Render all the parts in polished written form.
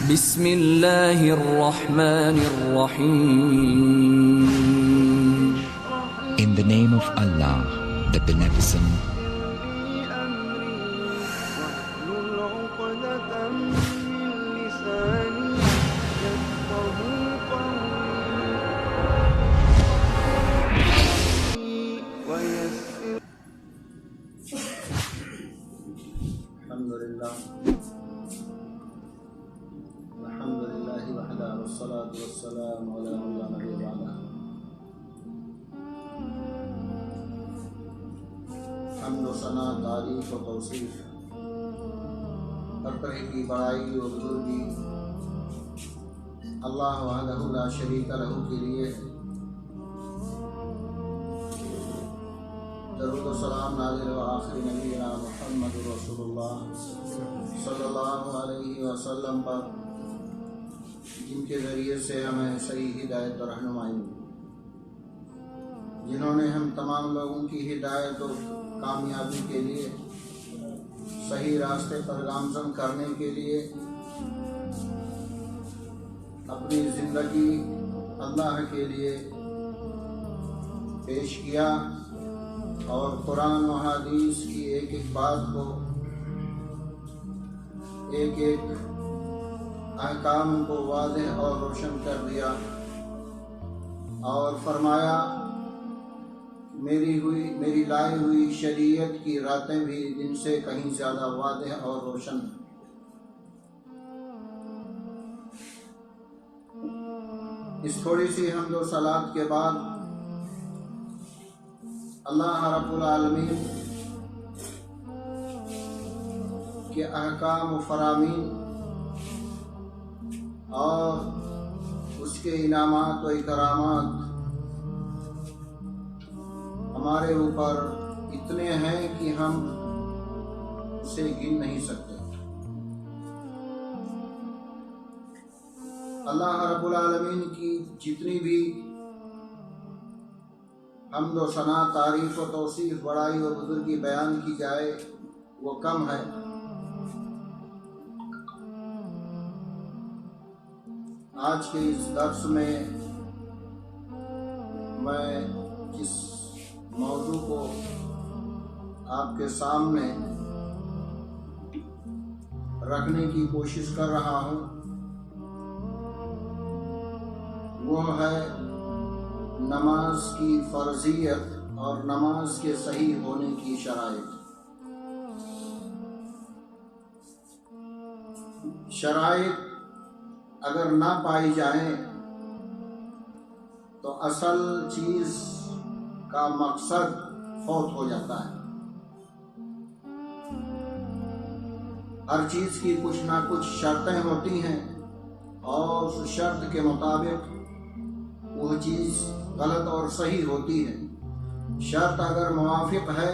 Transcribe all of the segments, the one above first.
بسم اللہ الرحمن الرحیم. In the name of Allah, the Beneficent, الحمدللہ وحدہ والصلاة والسلام علی من لا نبی بعدہ. حمد و ثنا، تعریف و توصیف ہر طرح کی بڑائی و بزرگی اللہ وحدہ لا شریک لہ کے لیے ہے. درود و سلام نازل و آخری نبینا محمد رسول اللہ صلی اللہ علیہ وسلم پر، جن کے ذریعے سے ہمیں صحیح ہدایت اور رہنمائی ملی، جنہوں نے ہم تمام لوگوں کی ہدایت اور کامیابی کے لیے، صحیح راستے پر گامزن کرنے کے لیے اپنی زندگی اللہ کے لیے پیش کیا، اور قرآن و حدیث کی ایک ایک بات کو، ایک ایک احکام کو واضح اور روشن کر دیا، اور فرمایا میری لائی ہوئی شریعت کی راتیں بھی دن سے کہیں زیادہ واضح اور روشن ہیں. اس تھوڑی سی حمد و صلات کے بعد اللہ رب العالمین کے احکام و فرامین اور اس کے انعامات و اکرامات ہمارے اوپر اتنے ہیں کہ ہم اسے گن نہیں سکتے. اللہ رب العالمین کی جتنی بھی حمد و ثنا، تعریف و توصیف، بڑائی و بزرگی بیان کی جائے وہ کم ہے. آج کے اس درس میں میں جس موضوع کو آپ کے سامنے رکھنے کی کوشش کر رہا ہوں وہ ہے نماز کی فرضیت اور نماز کے صحیح ہونے کی شرائط. شرائط اگر نہ پائی جائیں تو اصل چیز کا مقصد فوت ہو جاتا ہے. ہر چیز کی کچھ نہ کچھ شرطیں ہوتی ہیں، اور اس شرط کے مطابق وہ چیز غلط اور صحیح ہوتی ہے. شرط اگر موافق ہے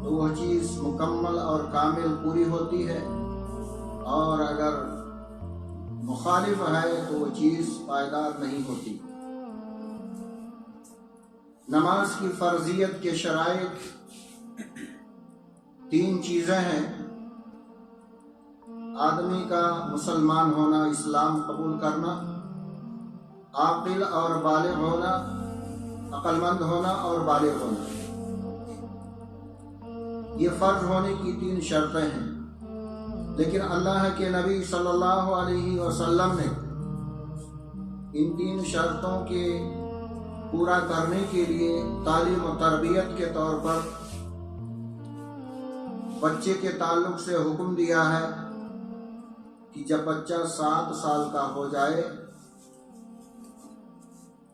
تو وہ چیز مکمل اور کامل پوری ہوتی ہے، اور اگر مخالف ہے تو وہ چیز پائیدار نہیں ہوتی. نماز کی فرضیت کے شرائط 3 چیزیں ہیں: آدمی کا مسلمان ہونا، اسلام قبول کرنا، عاقل اور بالغ ہونا، عقل مند ہونا اور بالغ ہونا. یہ فرض ہونے کی 3 شرطیں ہیں. لیکن اللہ کے نبی صلی اللہ علیہ وسلم نے ان 3 شرطوں کے پورا کرنے کے لیے تعلیم و تربیت کے طور پر بچے کے تعلق سے حکم دیا ہے کہ جب بچہ 7 سال کا ہو جائے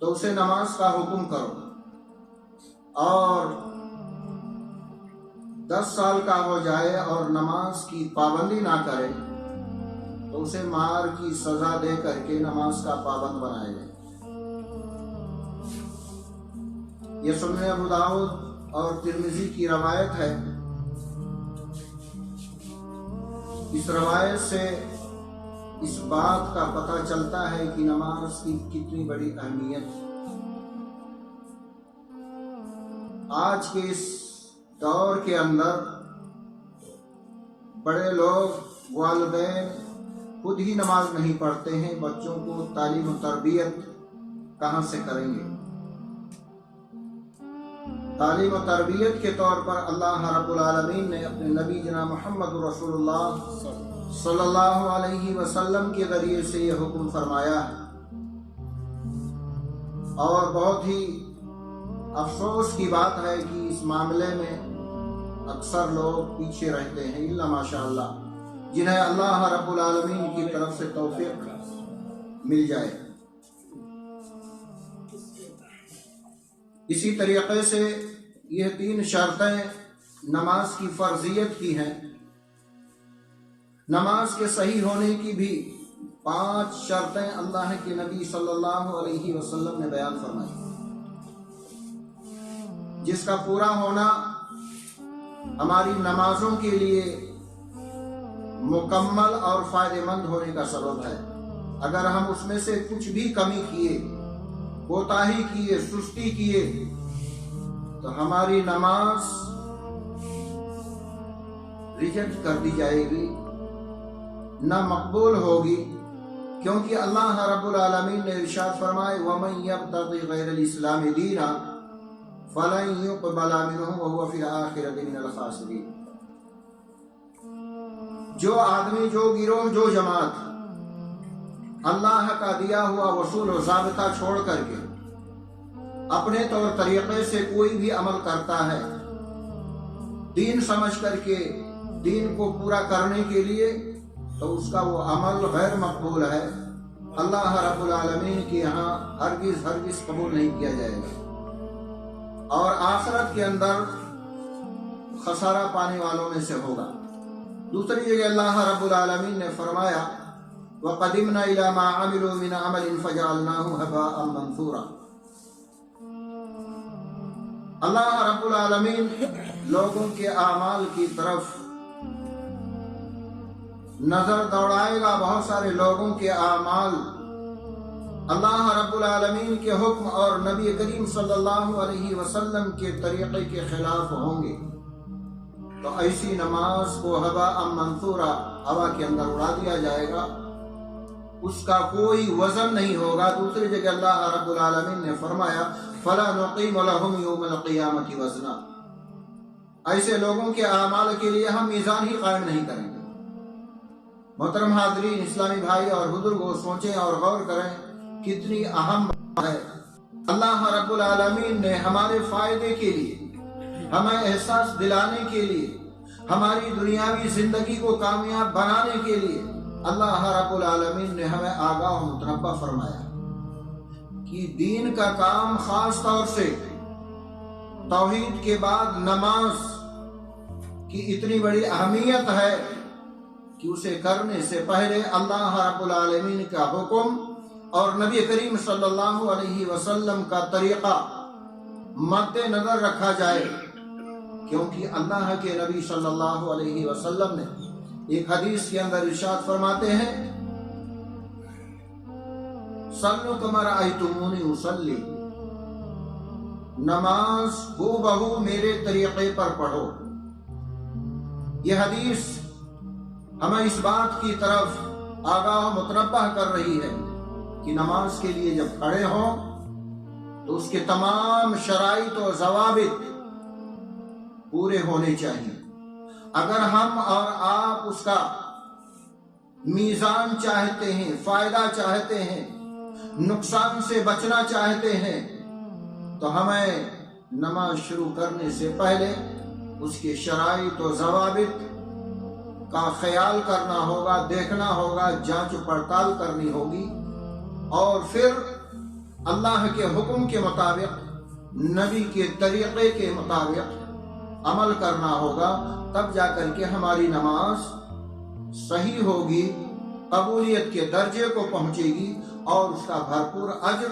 تو اسے نماز کا حکم کرو، اور 10 سال کا ہو جائے اور نماز کی پابندی نہ کرے تو اسے مار کی سزا دے کر کے نماز کا پابند بنائے جائے. یہ سنن ابو داؤد اور ترمذی کی روایت ہے. اس روایت سے اس بات کا پتہ چلتا ہے کہ نماز کی کتنی بڑی اہمیت ہے. آج کے اس دور کے اندر بڑے لوگ، والدین خود ہی نماز نہیں پڑھتے ہیں، بچوں کو تعلیم و تربیت کہاں سے کریں گے؟ تعلیم و تربیت کے طور پر اللہ رب العالمین نے اپنے نبی جناب محمد رسول اللہ صلی اللہ علیہ وسلم کے ذریعے سے یہ حکم فرمایا ہے، اور بہت ہی افسوس کی بات ہے کہ اس معاملے میں اکثر لوگ پیچھے رہتے ہیں، الا ماشاء اللہ جنہیں اللہ رب العالمین کی طرف سے توفیق مل جائے۔ اسی طریقے سے یہ 3 شرطیں نماز کی فرضیت کی ہیں۔ نماز کے صحیح ہونے کی بھی 5 شرطیں اللہ کے نبی صلی اللہ علیہ وسلم نے بیان فرمائی، جس کا پورا ہونا ہماری نمازوں کے لیے مکمل اور فائدہ مند ہونے کا سبب ہے۔ اگر ہم اس میں سے کچھ بھی کمی کیے، کوتاہی کیے، سستی کیے، تو ہماری نماز ریجیکٹ کر دی جائے گی، نہ مقبول ہوگی، کیونکہ اللہ رب العالمین نے ارشاد فرمائے وَمَن يَبْتَغِ غَيْرَ الْإِسْلَامِ دِينًا فَلَن يُقْبَلَ مِنْهُ وَهُوَ فِي الْآخِرَةِ مِنَ الْخَاسِرِينَ۔ جو آدمی، جو گروہ، جو جماعت اللہ کا دیا ہوا اصول و ضابطہ چھوڑ کر کے اپنے طور طریقے سے کوئی بھی عمل کرتا ہے، دین سمجھ کر کے دین کو پورا کرنے کے لیے، تو اس کا وہ عمل غیر مقبول ہے، اللہ رب العالمین کے یہاں ہرگز قبول نہیں کیا جائے گا، اور آخرت کے اندر خسارہ پانے والوں میں سے ہوگا۔ دوسری جگہ اللہ رب العالمین نے فرمایا وَقَدِمْنَا إِلَى مَا عَمِلُوا مِنْ عَمَلٍ فَجَعَلْنَاهُ هَبَاءً مَنْثُورًا۔ اللہ رب العالمین لوگوں کے اعمال کی طرف نظر دوڑائے گا۔ بہت سارے لوگوں کے اعمال اللہ رب العالمین کے حکم اور نبی کریم صلی اللہ علیہ وسلم کے طریقے کے خلاف ہوں گے، تو ایسی نماز کو ہباء منثورا، ہوا کے اندر اڑا دیا جائے گا، اس کا کوئی وزن نہیں ہوگا۔ دوسری جگہ اللہ رب العالمین نے فرمایا فَلَا نُقِيمُ لَهُمْ يَوْمَ الْقِيَامَةِ وَزْنًا۔ ایسے لوگوں کے اعمال کے لیے ہم میزان ہی قائم نہیں کریں گے۔ محترم حاضرین، اسلامی بھائی اور بزرگوں، سوچیں اور غور کریں کتنی اہم بات ہے۔ اللہ رب العالمین نے ہمارے فائدے کے لیے، ہمیں احساس دلانے کے لیے، ہماری دنیاوی زندگی کو کامیاب بنانے کے لیے اللہ رب العالمین نے ہمیں آگاہ و متنبہ فرمایا کہ دین کا کام خاص طور سے توحید کے بعد نماز کی اتنی بڑی اہمیت ہے کہ اسے کرنے سے پہلے اللہ رب العالمین کا حکم اور نبی کریم صلی اللہ علیہ وسلم کا طریقہ مد نظر رکھا جائے، کیونکہ اللہ کے نبی صلی اللہ علیہ وسلم نے ایک حدیث کے اندر ارشاد فرماتے ہیں صلوا کما رأیتمونی اصلی، نماز ہو بہو میرے طریقے پر پڑھو۔ یہ حدیث ہمیں اس بات کی طرف آگاہ متنبہ کر رہی ہے کہ نماز کے لیے جب کھڑے ہوں تو اس کے تمام شرائط و ضوابط پورے ہونے چاہیے۔ اگر ہم اور آپ اس کا میزان چاہتے ہیں، فائدہ چاہتے ہیں، نقصان سے بچنا چاہتے ہیں، تو ہمیں نماز شروع کرنے سے پہلے اس کے شرائط و ضوابط کا خیال کرنا ہوگا، دیکھنا ہوگا، جانچ پڑتال کرنی ہوگی، اور پھر اللہ کے حکم کے مطابق، نبی کے طریقے کے مطابق عمل کرنا ہوگا، تب جا کر کے ہماری نماز صحیح ہوگی، قبولیت کے درجے کو پہنچے گی، اور اس کا بھرپور اجر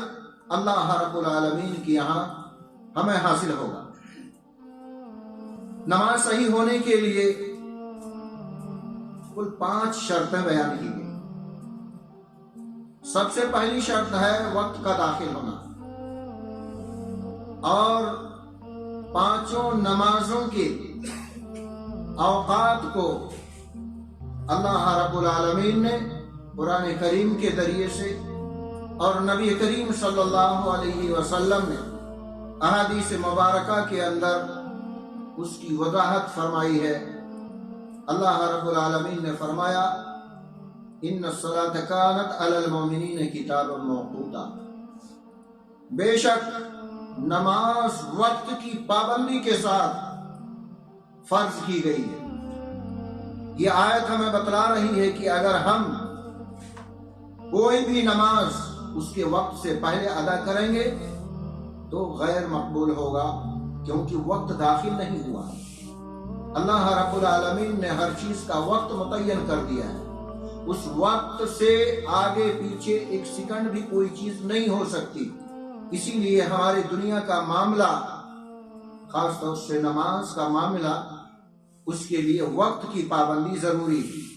اللہ رب العالمین کے یہاں ہمیں حاصل ہوگا۔ نماز صحیح ہونے کے لیے کل 5 شرطیں بیان کی گئی۔ سب سے پہلی شرط ہے وقت کا داخل ہونا، اور 5 نمازوں کے اوقات کو اللہ رب العالمین نے قرآن کریم کے ذریعے سے اور نبی کریم صلی اللہ علیہ وسلم نے احادیث مبارکہ کے اندر اس کی وضاحت فرمائی ہے۔ اللہ رب العالمین نے فرمایا ان الصلاۃ کانت علی المؤمنین کتابا موقوتا، بے شک نماز وقت کی پابندی کے ساتھ فرض کی گئی ہے۔ یہ آیت ہمیں بتلا رہی ہے کہ اگر ہم کوئی بھی نماز اس کے وقت سے پہلے ادا کریں گے تو غیر مقبول ہوگا، کیونکہ وقت داخل نہیں ہوا۔ اللہ رب العالمین نے ہر چیز کا وقت متعین کر دیا ہے، اس وقت سے آگے پیچھے ایک سیکنڈ بھی کوئی چیز نہیں ہو سکتی۔ اسی لیے ہماری دنیا کا معاملہ، خاص طور سے نماز کا معاملہ، اس کے لیے وقت کی پابندی ضروری ہے۔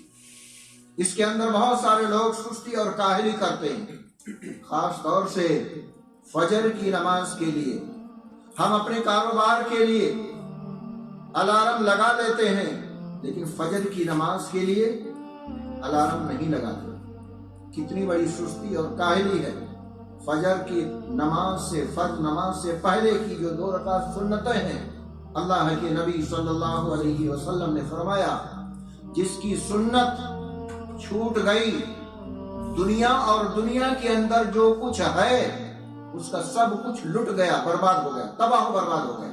اس کے اندر بہت سارے لوگ سستی اور کاہلی کرتے ہیں، خاص طور سے فجر کی نماز کے لیے ہم اپنے کاروبار کے لیے الارم لگا لیتے ہیں، لیکن فجر کی نماز کے لیے الارم نہیں لگاتے۔ کتنی بڑی سستی اور کاہلی ہے۔ فجر کی نماز سے، فرض نماز سے پہلے کی جو 2 رکعت سنتیں ہیں، اللہ کے نبی صلی اللہ علیہ وسلم نے فرمایا جس کی سنت چھوٹ گئی، دنیا اور دنیا کے اندر جو کچھ ہے اس کا سب کچھ لٹ گیا، برباد ہو گیا، تباہ و برباد ہو گیا۔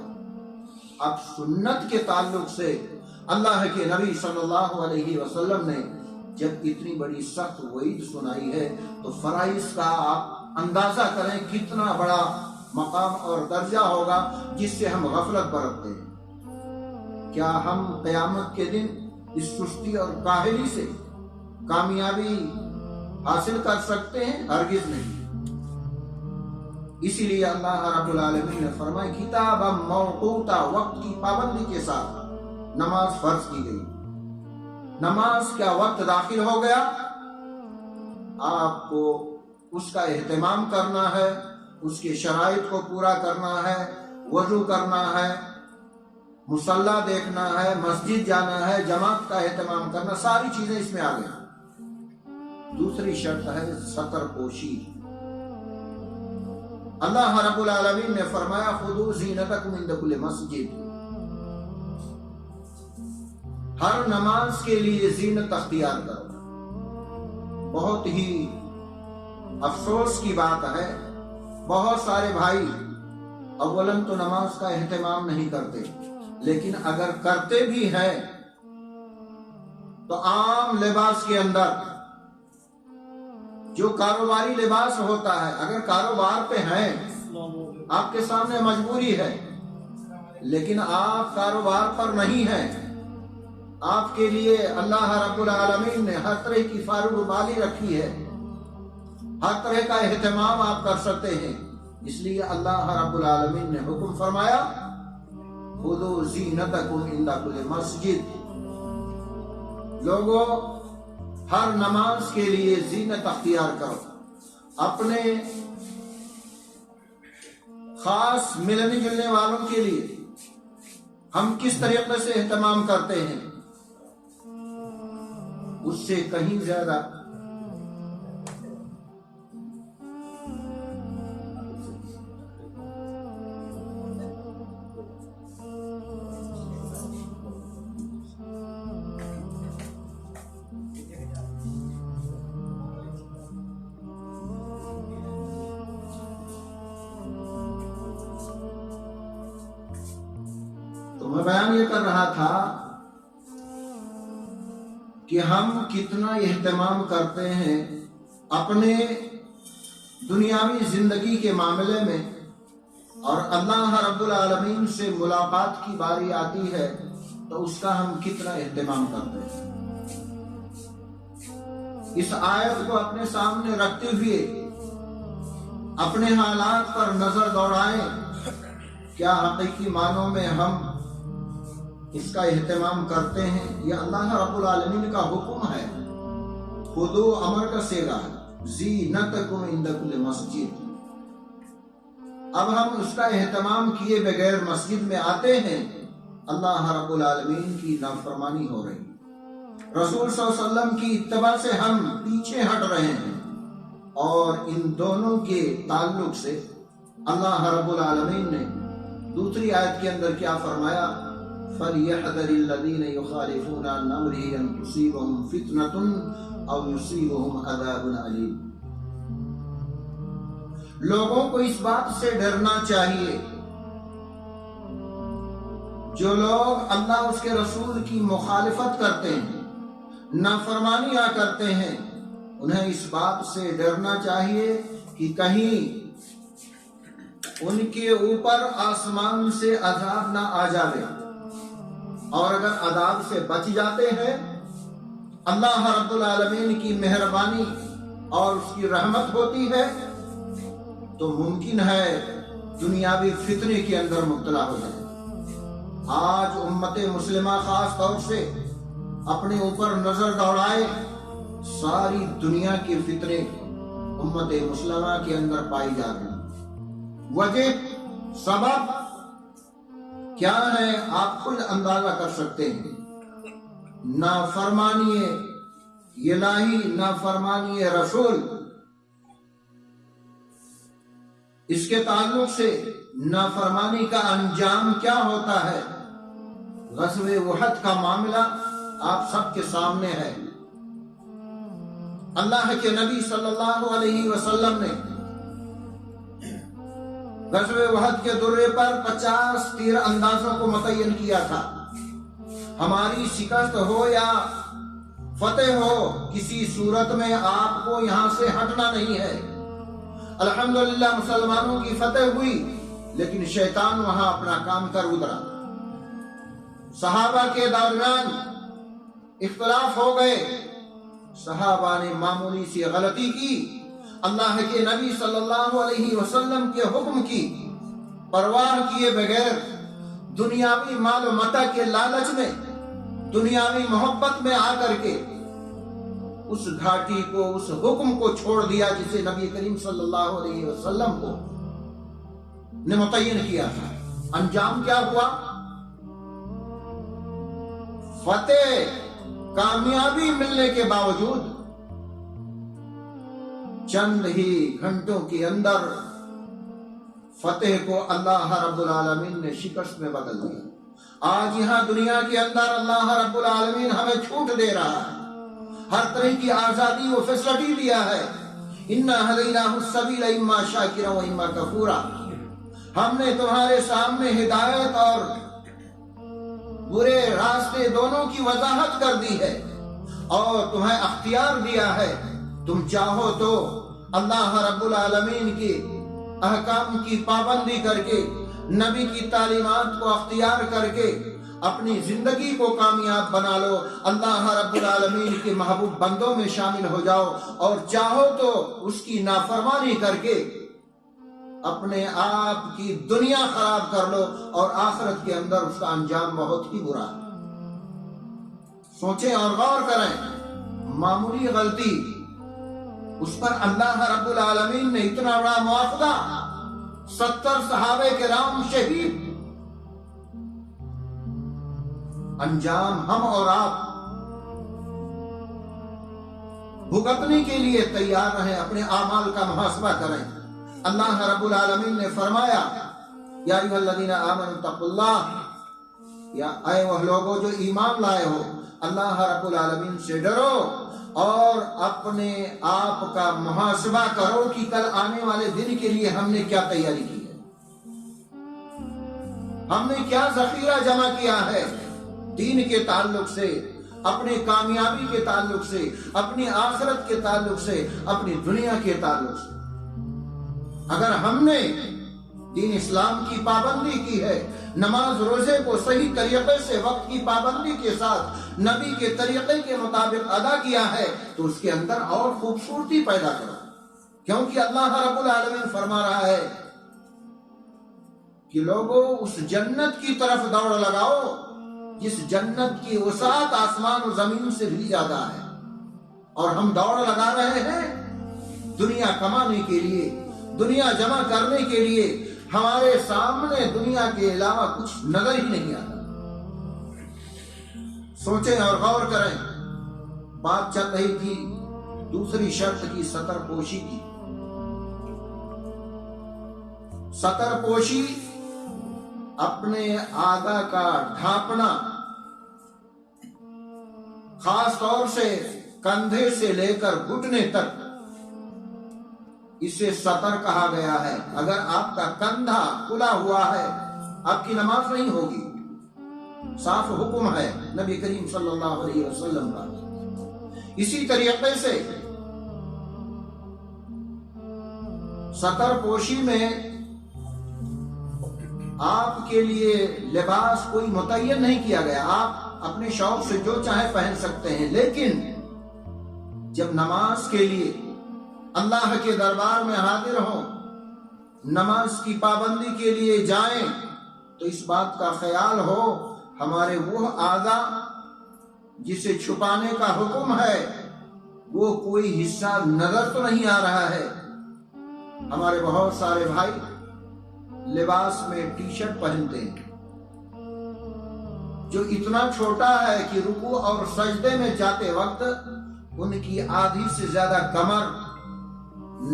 اب سنت کے تعلق سے اللہ کے نبی صلی اللہ علیہ وسلم نے جب اتنی بڑی سخت وعید سنائی ہے تو فرائض کا آپ اندازہ کریں کتنا بڑا مقام اور درجہ ہوگا جس سے ہم غفلت برتتے ہیں۔ کیا ہم قیامت کے دن اس سستی اور کاہلی سے کامیابی حاصل کر سکتے ہیں؟ ہرگز نہیں۔ اسی لیے اللہ رب العالمین نے فرمایا کتابا موقوتا، وقت کی پابندی کے ساتھ نماز فرض کی گئی۔ نماز کا وقت داخل ہو گیا، آپ کو اس کا اہتمام کرنا ہے، اس کے شرائط کو پورا کرنا ہے، وضو کرنا ہے، مصلی دیکھنا ہے، مسجد جانا ہے، جماعت کا اہتمام کرنا، ساری چیزیں اس میں آ گئی۔ دوسری شرط ہے ستر پوشی۔ اللہ رب العالمین نے فرمایا خذوا زینتکم عند کل مسجد، ہر نماز کے لیے زینت اختیار کرو۔ بہت ہی افسوس کی بات ہے، بہت سارے بھائی اولاً تو نماز کا اہتمام نہیں کرتے، لیکن اگر کرتے بھی ہیں تو عام لباس کے اندر جو کاروباری لباس ہوتا ہے، اگر کاروبار پہ ہیں، آپ کے سامنے مجبوری ہے، لیکن آپ کاروبار پر نہیں ہیں، آپ کے لیے اللہ رب العالمین نے ہر طرح کی فارغ بالی رکھی ہے، ہر طرح کا اہتمام آپ کر سکتے ہیں۔ اس لیے اللہ رب العالمین نے حکم فرمایا خذوا زینتکم عند کل مسجد، لوگوں ہر نماز کے لیے زینت اختیار کرو۔ اپنے خاص ملنے جلنے والوں کے لیے ہم کس طریقے سے اہتمام کرتے ہیں، اس سے کہیں زیادہ میں بیان یہ کر رہا تھا کہ ہم کتنا اہتمام کرتے ہیں اپنے دنیاوی زندگی کے معاملے میں، اور اللہ رب العالمین سے ملاقات کی باری آتی ہے تو اس کا ہم کتنا اہتمام کرتے ہیں۔ اس آیت کو اپنے سامنے رکھتے ہوئے اپنے حالات پر نظر دوڑائیں، کیا حقیقی معنوں میں ہم اس کا اہتمام کرتے ہیں؟ یہ اللہ رب العالمین کا حکم ہے، خذوا امر کا صیغہ ہے، زینتکم عند کل مسجد۔ اب ہم اس کا اہتمام کیے بغیر مسجد میں آتے ہیں، اللہ رب العالمین کی نافرمانی ہو رہی۔ رسول صلی اللہ علیہ وسلم کی اتباع سے ہم پیچھے ہٹ رہے ہیں، اور ان دونوں کے تعلق سے اللہ رب العالمین نے دوسری آیت کے اندر کیا فرمایا؟ فَلْيَحْذَرِ الَّذِينَ يُخَالِفُونَ عَنْ أَمْرِهِ أَن تُصِيبَهُمْ فِتْنَةٌ أَوْ يُصِيبَهُمْ عَذَابٌ أَلِيمٌ۔ لوگوں کو اس بات سے ڈرنا چاہیے، جو لوگ اللہ اس کے رسول کی مخالفت کرتے ہیں، نافرمانیاں کرتے ہیں، انہیں اس بات سے ڈرنا چاہیے کہ کہیں ان کے اوپر آسمان سے عذاب نہ آ جائے، اور اگر عذاب سے بچ جاتے ہیں اللہ رب العالمین کی مہربانی اور اس کی رحمت ہوتی ہے تو ممکن ہے دنیاوی فتنے کے اندر مبتلا ہو جائے۔ آج امت مسلمہ خاص طور سے اپنے اوپر نظر دوڑائے، ساری دنیا کے فتنے امت مسلمہ کے اندر پائی جا رہی ہیں۔ وجہ، سبب کیا ہے آپ خود اندازہ کر سکتے ہیں۔ نافرمانی الہی، نافرمانی رسول، اس کے تعلق سے نافرمانی کا انجام کیا ہوتا ہے؟ غزوہ احد کا معاملہ آپ سب کے سامنے ہے۔ اللہ کے نبی صلی اللہ علیہ وسلم نے غزوہ احد کے درے پر 50 تیر اندازوں کو متعین کیا تھا۔ ہماری شکست ہو یا فتح ہو، کسی صورت میں آپ کو یہاں سے ہٹنا نہیں ہے۔ الحمدللہ مسلمانوں کی فتح ہوئی، لیکن شیطان وہاں اپنا کام کر گزرا۔ صحابہ کے درمیان اختلاف ہو گئے، صحابہ نے معمولی سی غلطی کی، اللہ کے نبی صلی اللہ علیہ وسلم کے حکم کی پرواہ کیے بغیر دنیاوی مال و متاع کے لالچ میں، دنیاوی محبت میں آ کر کے اس گھاٹی کو، اس حکم کو چھوڑ دیا جسے نبی کریم صلی اللہ علیہ وسلم کو نے متعین کیا تھا۔ انجام کیا ہوا؟ فتح، کامیابی ملنے کے باوجود چند ہی گھنٹوں کے اندر فتح کو اللہ رب العالمین نے شکست میں بدل دیا۔ آج یہاں دنیا کے اندر اللہ رب العالمین ہمیں چھوٹ دے رہا ہے، ہر طرح کی آزادی و فیسلٹی دیا ہے۔ اِنَّا هَدَيْنَاهُ السَّبِيلَ إِمَّا شَاكِرًا وَإِمَّا كَفُورًا، ہم نے تمہارے سامنے ہدایت اور برے راستے دونوں کی وضاحت کر دی ہے، اور تمہیں اختیار دیا ہے، تم چاہو تو اللہ رب العالمین کے احکام کی پابندی کر کے، نبی کی تعلیمات کو اختیار کر کے اپنی زندگی کو کامیاب بنا لو، اللہ رب العالمین کے محبوب بندوں میں شامل ہو جاؤ، اور چاہو تو اس کی نافرمانی کر کے اپنے آپ کی دنیا خراب کر لو، اور آخرت کے اندر اس کا انجام بہت ہی برا ہے۔ سوچیں اور غور کریں، معمولی غلطی، اس پر اللہ رب العالمین نے اتنا بڑا مواخذہ، 70 صحابہ کرام شہید۔ انجام ہم اور آپ بھگتنے کے لیے تیار رہیں، اپنے اعمال کا محاسبہ کریں۔ اللہ رب العالمین نے فرمایا، یا ایھا الذین آمنوا اتقوا اللہ، یا اے وہ لوگوں جو ایمان لائے ہو، اللہ رب العالمین سے ڈرو اور اپنے آپ کا محاسبہ کرو کہ کل آنے والے دن کے لیے ہم نے کیا تیاری کی ہے، ہم نے کیا ذخیرہ جمع کیا ہے، دین کے تعلق سے، اپنے کامیابی کے تعلق سے، اپنی آخرت کے تعلق سے، اپنی دنیا کے تعلق سے۔ اگر ہم نے دین اسلام کی پابندی کی ہے، نماز روزے کو صحیح طریقے سے وقت کی پابندی کے ساتھ نبی کے طریقے کے مطابق ادا کیا ہے، تو اس کے اندر اور خوبصورتی پیدا کرو، کیونکہ اللہ رب العالمین فرما رہا ہے کہ لوگوں اس جنت کی طرف دوڑ لگاؤ جس جنت کی وسعت آسمان و زمین سے بھی زیادہ ہے، اور ہم دوڑ لگا رہے ہیں دنیا کمانے کے لیے، دنیا جمع کرنے کے لیے۔ ہمارے سامنے دنیا کے علاوہ کچھ نظر ہی نہیں آتا۔ سوچیں اور غور کریں، بات چل رہی تھی دوسری شرط کی، ستر پوشی کی۔ ستر پوشی اپنے آگا کا ڈھانپنا، خاص طور سے کندھے سے لے کر گھٹنے تک، اسے ستر کہا گیا ہے۔ اگر آپ کا کندھا کھلا ہوا ہے آپ کی نماز نہیں ہوگی، صاف حکم ہے نبی کریم صلی اللہ علیہ وسلم کا۔ اسی طریقے سے ستر پوشی میں آپ کے لیے لباس کوئی متعین نہیں کیا گیا، آپ اپنے شوق سے جو چاہے پہن سکتے ہیں، لیکن جب نماز کے لیے اللہ کے دربار میں حاضر ہوں، نماز کی پابندی کے لیے جائیں، تو اس بات کا خیال ہو ہمارے وہ اعضاء جسے چھپانے کا حکم ہے وہ کوئی حصہ نظر تو نہیں آ رہا ہے۔ ہمارے بہت سارے بھائی لباس میں ٹی شرٹ پہنتے ہیں جو اتنا چھوٹا ہے کہ رکوع اور سجدے میں جاتے وقت ان کی آدھی سے زیادہ کمر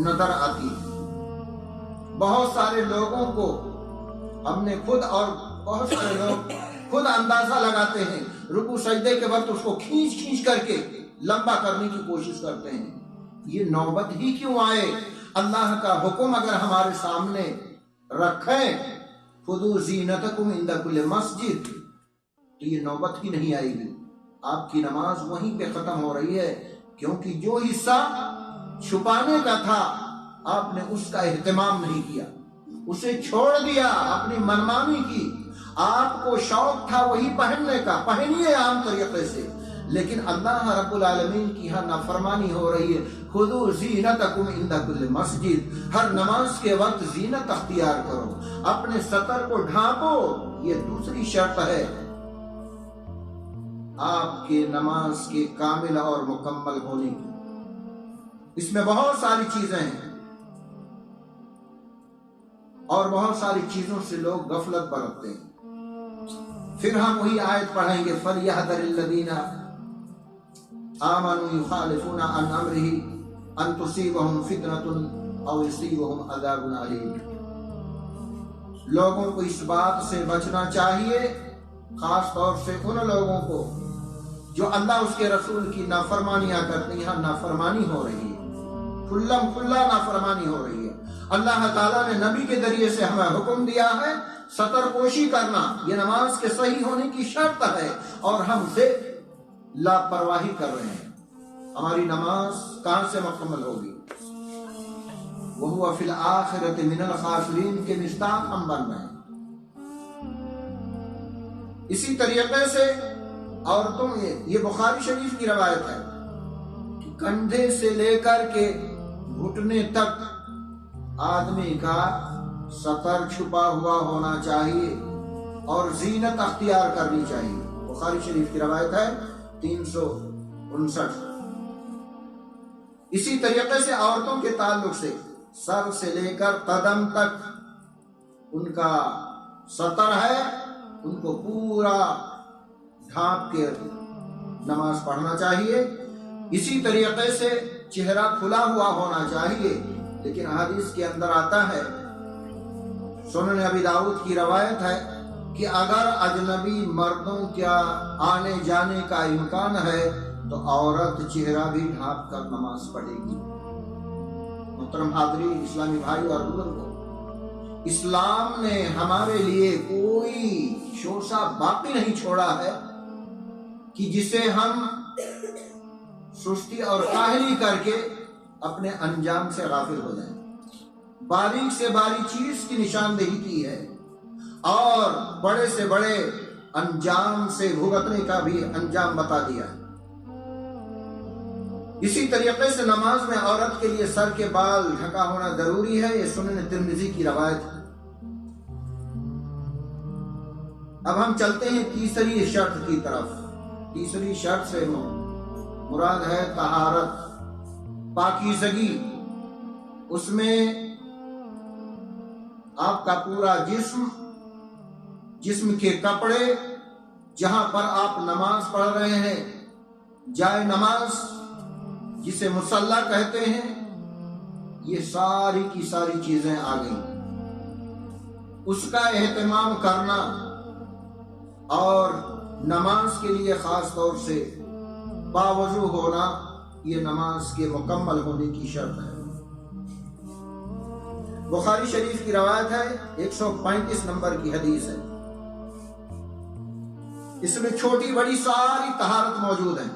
نظر آتی ہے۔ بہت سارے لوگوں کو ہم نے خود، اور بہت سارے لوگ خود اندازہ لگاتے ہیں، رکوع سجدے کے وقت اس کو کھینچ کھینچ کر کے لمبا کرنے کی کوشش کرتے ہیں۔ یہ نوبت ہی کیوں آئے؟ اللہ کا حکم اگر ہمارے سامنے رکھیں خُذُوا زِینَتَکُمْ عِنْدَ کُلِّ مسجد، تو یہ نوبت ہی نہیں آئے گی، آپ کی نماز وہیں پہ ختم ہو رہی ہے، کیونکہ جو حصہ چھپانے کا تھا آپ نے اس کا اہتمام نہیں کیا، اسے چھوڑ دیا، اپنی منمانی کی۔ آپ کو شوق تھا وہی پہننے کا، پہنیے عام طریقے سے، لیکن اللہ رب العالمین کی یہاں نافرمانی ہو رہی ہے۔ خُذُوا زِینَتَکُمْ عِنْدَ کُلِّ مسجد، ہر نماز کے وقت زینت اختیار کرو، اپنے ستر کو ڈھانپو۔ یہ دوسری شرط ہے آپ کے نماز کے کامل اور مکمل ہونے کی۔ اس میں بہت ساری چیزیں ہیں اور بہت ساری چیزوں سے لوگ غفلت برتتے ہیں۔ پھر ہم وہی آیت پڑھیں گے، فَلْيَحْذَرِ الَّذِينَ آمَنُوا يُخَالِفُونَ عَنْ أَمْرِهِ أَن تُصِيبَهُمْ فِتْنَةٌ أَوْ يُصِيبَهُمْ عَذَابٌ أَلِيمٌ۔ لوگوں کو اس بات سے بچنا چاہیے، خاص طور سے ان لوگوں کو جو اللہ اس کے رسول کی نافرمانیاں کرتے ہیں۔ یہاں نافرمانی ہو رہی ہے، کھلم کھلا نافرمانی ہو رہی ہے۔ اللہ تعالیٰ نے نبی کے ذریعے سے ہمیں حکم دیا ہے ستر پوشی کرنا، یہ نماز کے صحیح ہونے کی شرط ہے، اور ہم سے لاپرواہی کر رہے ہیں۔ ہماری نماز کہاں سے مکمل ہوگی؟ وَهُوَ فِي الْآخِرَةِ مِنَ الْخَاسِرِينَ کے مصداق ہم بن رہے ہیں۔ اسی طریقے سے عورتوں میں یہ بخاری شریف کی روایت ہے کہ کندھے سے لے کر کے گھٹنے تک آدمی کا ستر چھپا ہوا ہونا چاہیے اور زینت اختیار کرنی چاہیے۔ بخاری شریف کی روایت ہے 359۔ اسی طریقے سے عورتوں کے تعلق سے سر سے لے کر قدم تک ان کا ستر ہے، ان کو پورا ڈھانپ کے نماز پڑھنا چاہیے۔ اسی طریقے سے چہرہ کھلا ہوا ہونا چاہیے، لیکن حدیث کے اندر آتا ہے، سنن ابی داؤد کی روایت ہے کہ اگر اجنبی مردوں کا آنے جانے کا امکان ہے تو عورت چہرہ بھی ڈھانپ کر نماز پڑھے گی۔ محترم حاضرین، اسلامی بھائی اور بزرگوں، اسلام نے ہمارے لیے کوئی شوشہ باقی نہیں چھوڑا ہے کہ جسے ہم سستی اور کاہلی کر کے اپنے انجام سے غافل ہو جائیں۔ باریک سے باریک چیز کی نشاندہی کی ہے اور بڑے سے بڑے انجام سے بھگتنے کا بھی انجام بتا دیا ہے۔ اسی طریقے سے نماز میں عورت کے لیے سر کے بال ڈھکا ہونا ضروری ہے، یہ سنن ترمذی کی روایت ہے۔ اب ہم چلتے ہیں تیسری شرط کی طرف۔ تیسری شرط سے مراد ہے طہارت، پاکیزگی۔ اس میں آپ کا پورا جسم کے کپڑے، جہاں پر آپ نماز پڑھ رہے ہیں جائے نماز جسے مصلی کہتے ہیں، یہ ساری کی ساری چیزیں آ گئیں۔ اس کا اہتمام کرنا اور نماز کے لیے خاص طور سے باوضو ہونا، یہ نماز کے مکمل ہونے کی شرط ہے۔ بخاری شریف کی روایت ہے، 135 نمبر کی حدیث ہے۔ اس میں چھوٹی بڑی ساری طہارت موجود ہے،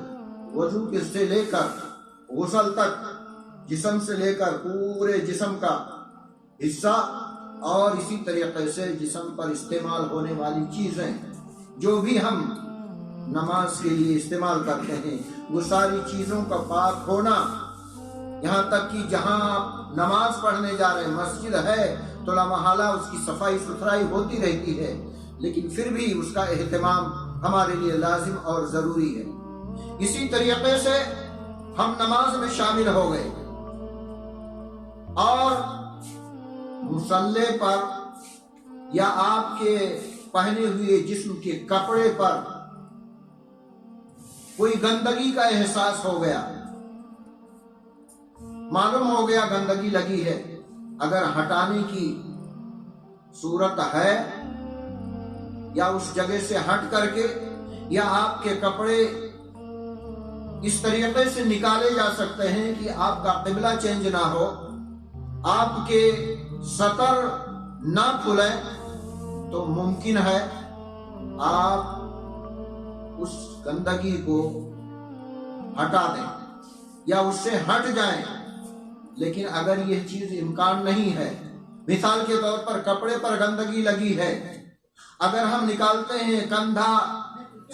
وضو سے لے کر غسل تک، جسم سے لے کر پورے جسم کا حصہ، اور اسی طریقے سے جسم پر استعمال ہونے والی چیزیں جو بھی ہم نماز کے لیے استعمال کرتے ہیں، وہ ساری چیزوں کا پاک ہونا، یہاں تک کہ جہاں آپ نماز پڑھنے جا رہے ہیں مسجد ہے تو لامحالہ اس کی صفائی ستھرائی ہوتی رہتی ہے، لیکن پھر بھی اس کا اہتمام ہمارے لیے لازم اور ضروری ہے۔ اسی طریقے سے ہم نماز میں شامل ہو گئے اور مصلی پر یا آپ کے پہنے ہوئے جسم کے کپڑے پر کوئی گندگی کا احساس ہو گیا، معلوم ہو گیا گندگی لگی ہے، اگر ہٹانے کی صورت ہے یا اس جگہ سے ہٹ کر کے یا آپ کے کپڑے اس طریقے سے نکالے جا سکتے ہیں کہ آپ کا قبلہ چینج نہ ہو، آپ کے سطر نہ کھلے، تو ممکن ہے آپ اس گندگی کو ہٹا دیں یا اس سے ہٹ جائیں۔ لیکن اگر یہ چیز امکان نہیں ہے، مثال کے طور پر کپڑے پر گندگی لگی ہے، اگر ہم نکالتے ہیں کندھا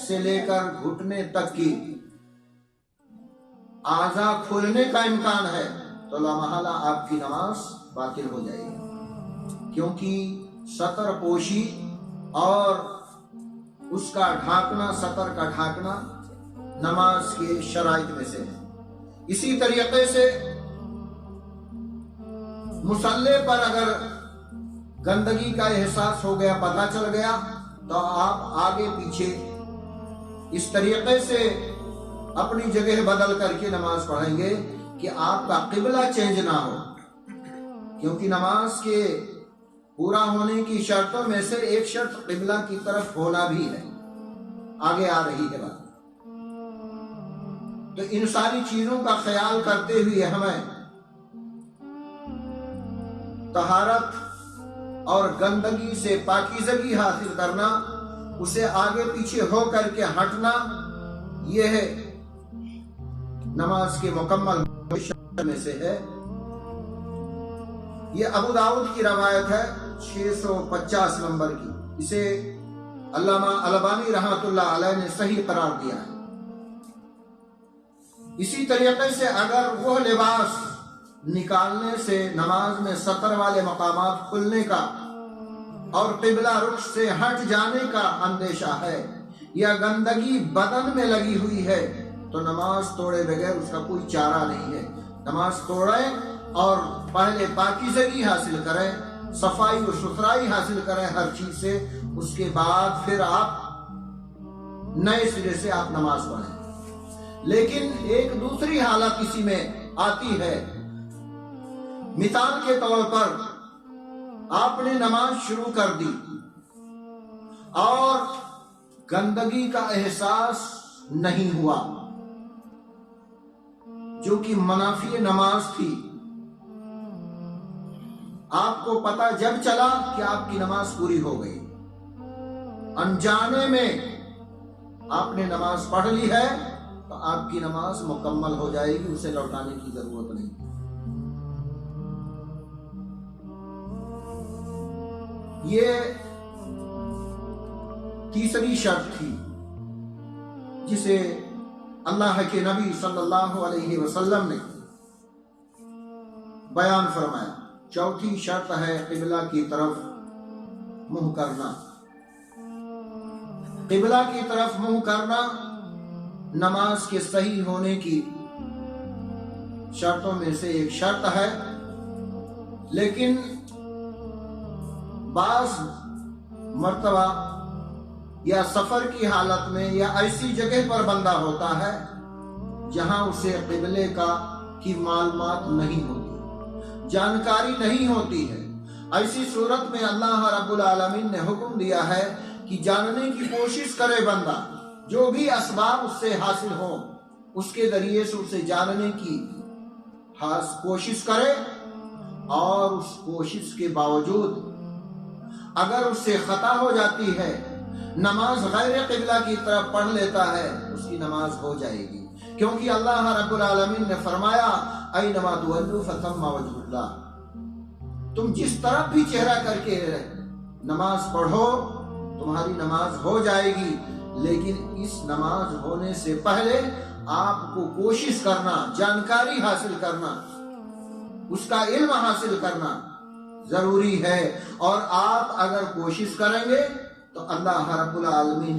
سے لے کر گھٹنے تک کی اعضاء کھلنے کا امکان ہے تو لامحالہ آپ کی نماز باطل ہو جائے گی، کیونکہ سطر پوشی اور اس کا ڈھانکنا، سطر کا ڈھانکنا نماز کے شرائط میں سے ہے۔ اسی طریقے سے مصلی پر اگر گندگی کا احساس ہو گیا، پتہ چل گیا، تو آپ آگے پیچھے اس طریقے سے اپنی جگہ بدل کر کے نماز پڑھیں گے کہ آپ کا قبلہ چینج نہ ہو، کیونکہ نماز کے پورا ہونے کی شرطوں میں سے ایک شرط قبلہ کی طرف ہونا بھی ہے، آگے آ رہی ہے بات۔ تو ان ساری چیزوں کا خیال کرتے ہوئے ہمیں طہارت اور گندگی سے پاکیزگی حاصل کرنا، اسے آگے پیچھے ہو کر کے ہٹنا، یہ ہے نماز کے مکمل میں سے ہے۔ یہ ابو داؤد کی روایت ہے 650 نمبر کی، اسے علامہ البانی رحمۃ اللہ علیہ نے صحیح قرار دیا ہے۔ اسی طریقے سے اگر وہ لباس نکالنے سے نماز میں سطر والے مقامات کھلنے کا اور قبلہ رخ سے ہٹ جانے کا اندیشہ ہے یا گندگی بدن میں لگی ہوئی ہے تو نماز توڑے بغیر اس کا کوئی چارہ نہیں ہے۔ نماز توڑیں اور پہلے پاکیزگی حاصل کریں، صفائی و ستھرائی حاصل کریں ہر چیز سے، اس کے بعد پھر آپ نئے سرے سے آپ نماز پڑھیں۔ لیکن ایک دوسری حالت اسی میں آتی ہے، مثال کے طور پر آپ نے نماز شروع کر دی اور گندگی کا احساس نہیں ہوا، جو کہ منافی نماز تھی۔ آپ کو پتہ جب چلا کہ آپ کی نماز پوری ہو گئی، انجانے میں آپ نے نماز پڑھ لی ہے تو آپ کی نماز مکمل ہو جائے گی، اسے لوٹانے کی ضرورت نہیں۔ یہ تیسری شرط تھی جسے اللہ کے نبی صلی اللہ علیہ وسلم نے بیان فرمایا۔ چوتھی شرط ہے قبلہ کی طرف منہ کرنا۔ قبلہ کی طرف منہ کرنا نماز کے صحیح ہونے کی شرطوں میں سے ایک شرط ہے، لیکن بعض مرتبہ یا سفر کی حالت میں یا ایسی جگہ پر بندہ ہوتا ہے جہاں اسے قبلے کی معلومات نہیں ہوتی، جانکاری نہیں ہوتی ہے۔ ایسی صورت میں اللہ رب العالمین نے حکم دیا ہے کہ جاننے کی کوشش کرے بندہ، جو بھی اسباب اس سے حاصل ہوں اس کے ذریعے سے اسے جاننے کی کوشش کرے، اور اس کوشش کے باوجود اگر اس سے خطا ہو جاتی ہے، نماز غیر قبلہ کی طرف پڑھ لیتا ہے، اس کی نماز ہو جائے گی، کیونکہ اللہ رب العالمین نے فرمایا اینما تولوا فثم وجہ اللہ، تم جس طرف بھی چہرہ کر کے نماز پڑھو تمہاری نماز ہو جائے گی، لیکن اس نماز ہونے سے پہلے آپ کو کوشش کرنا، جانکاری حاصل کرنا، اس کا علم حاصل کرنا ضروری ہے۔ اور آپ اگر کوشش کریں گے تو اللہ رب العالمین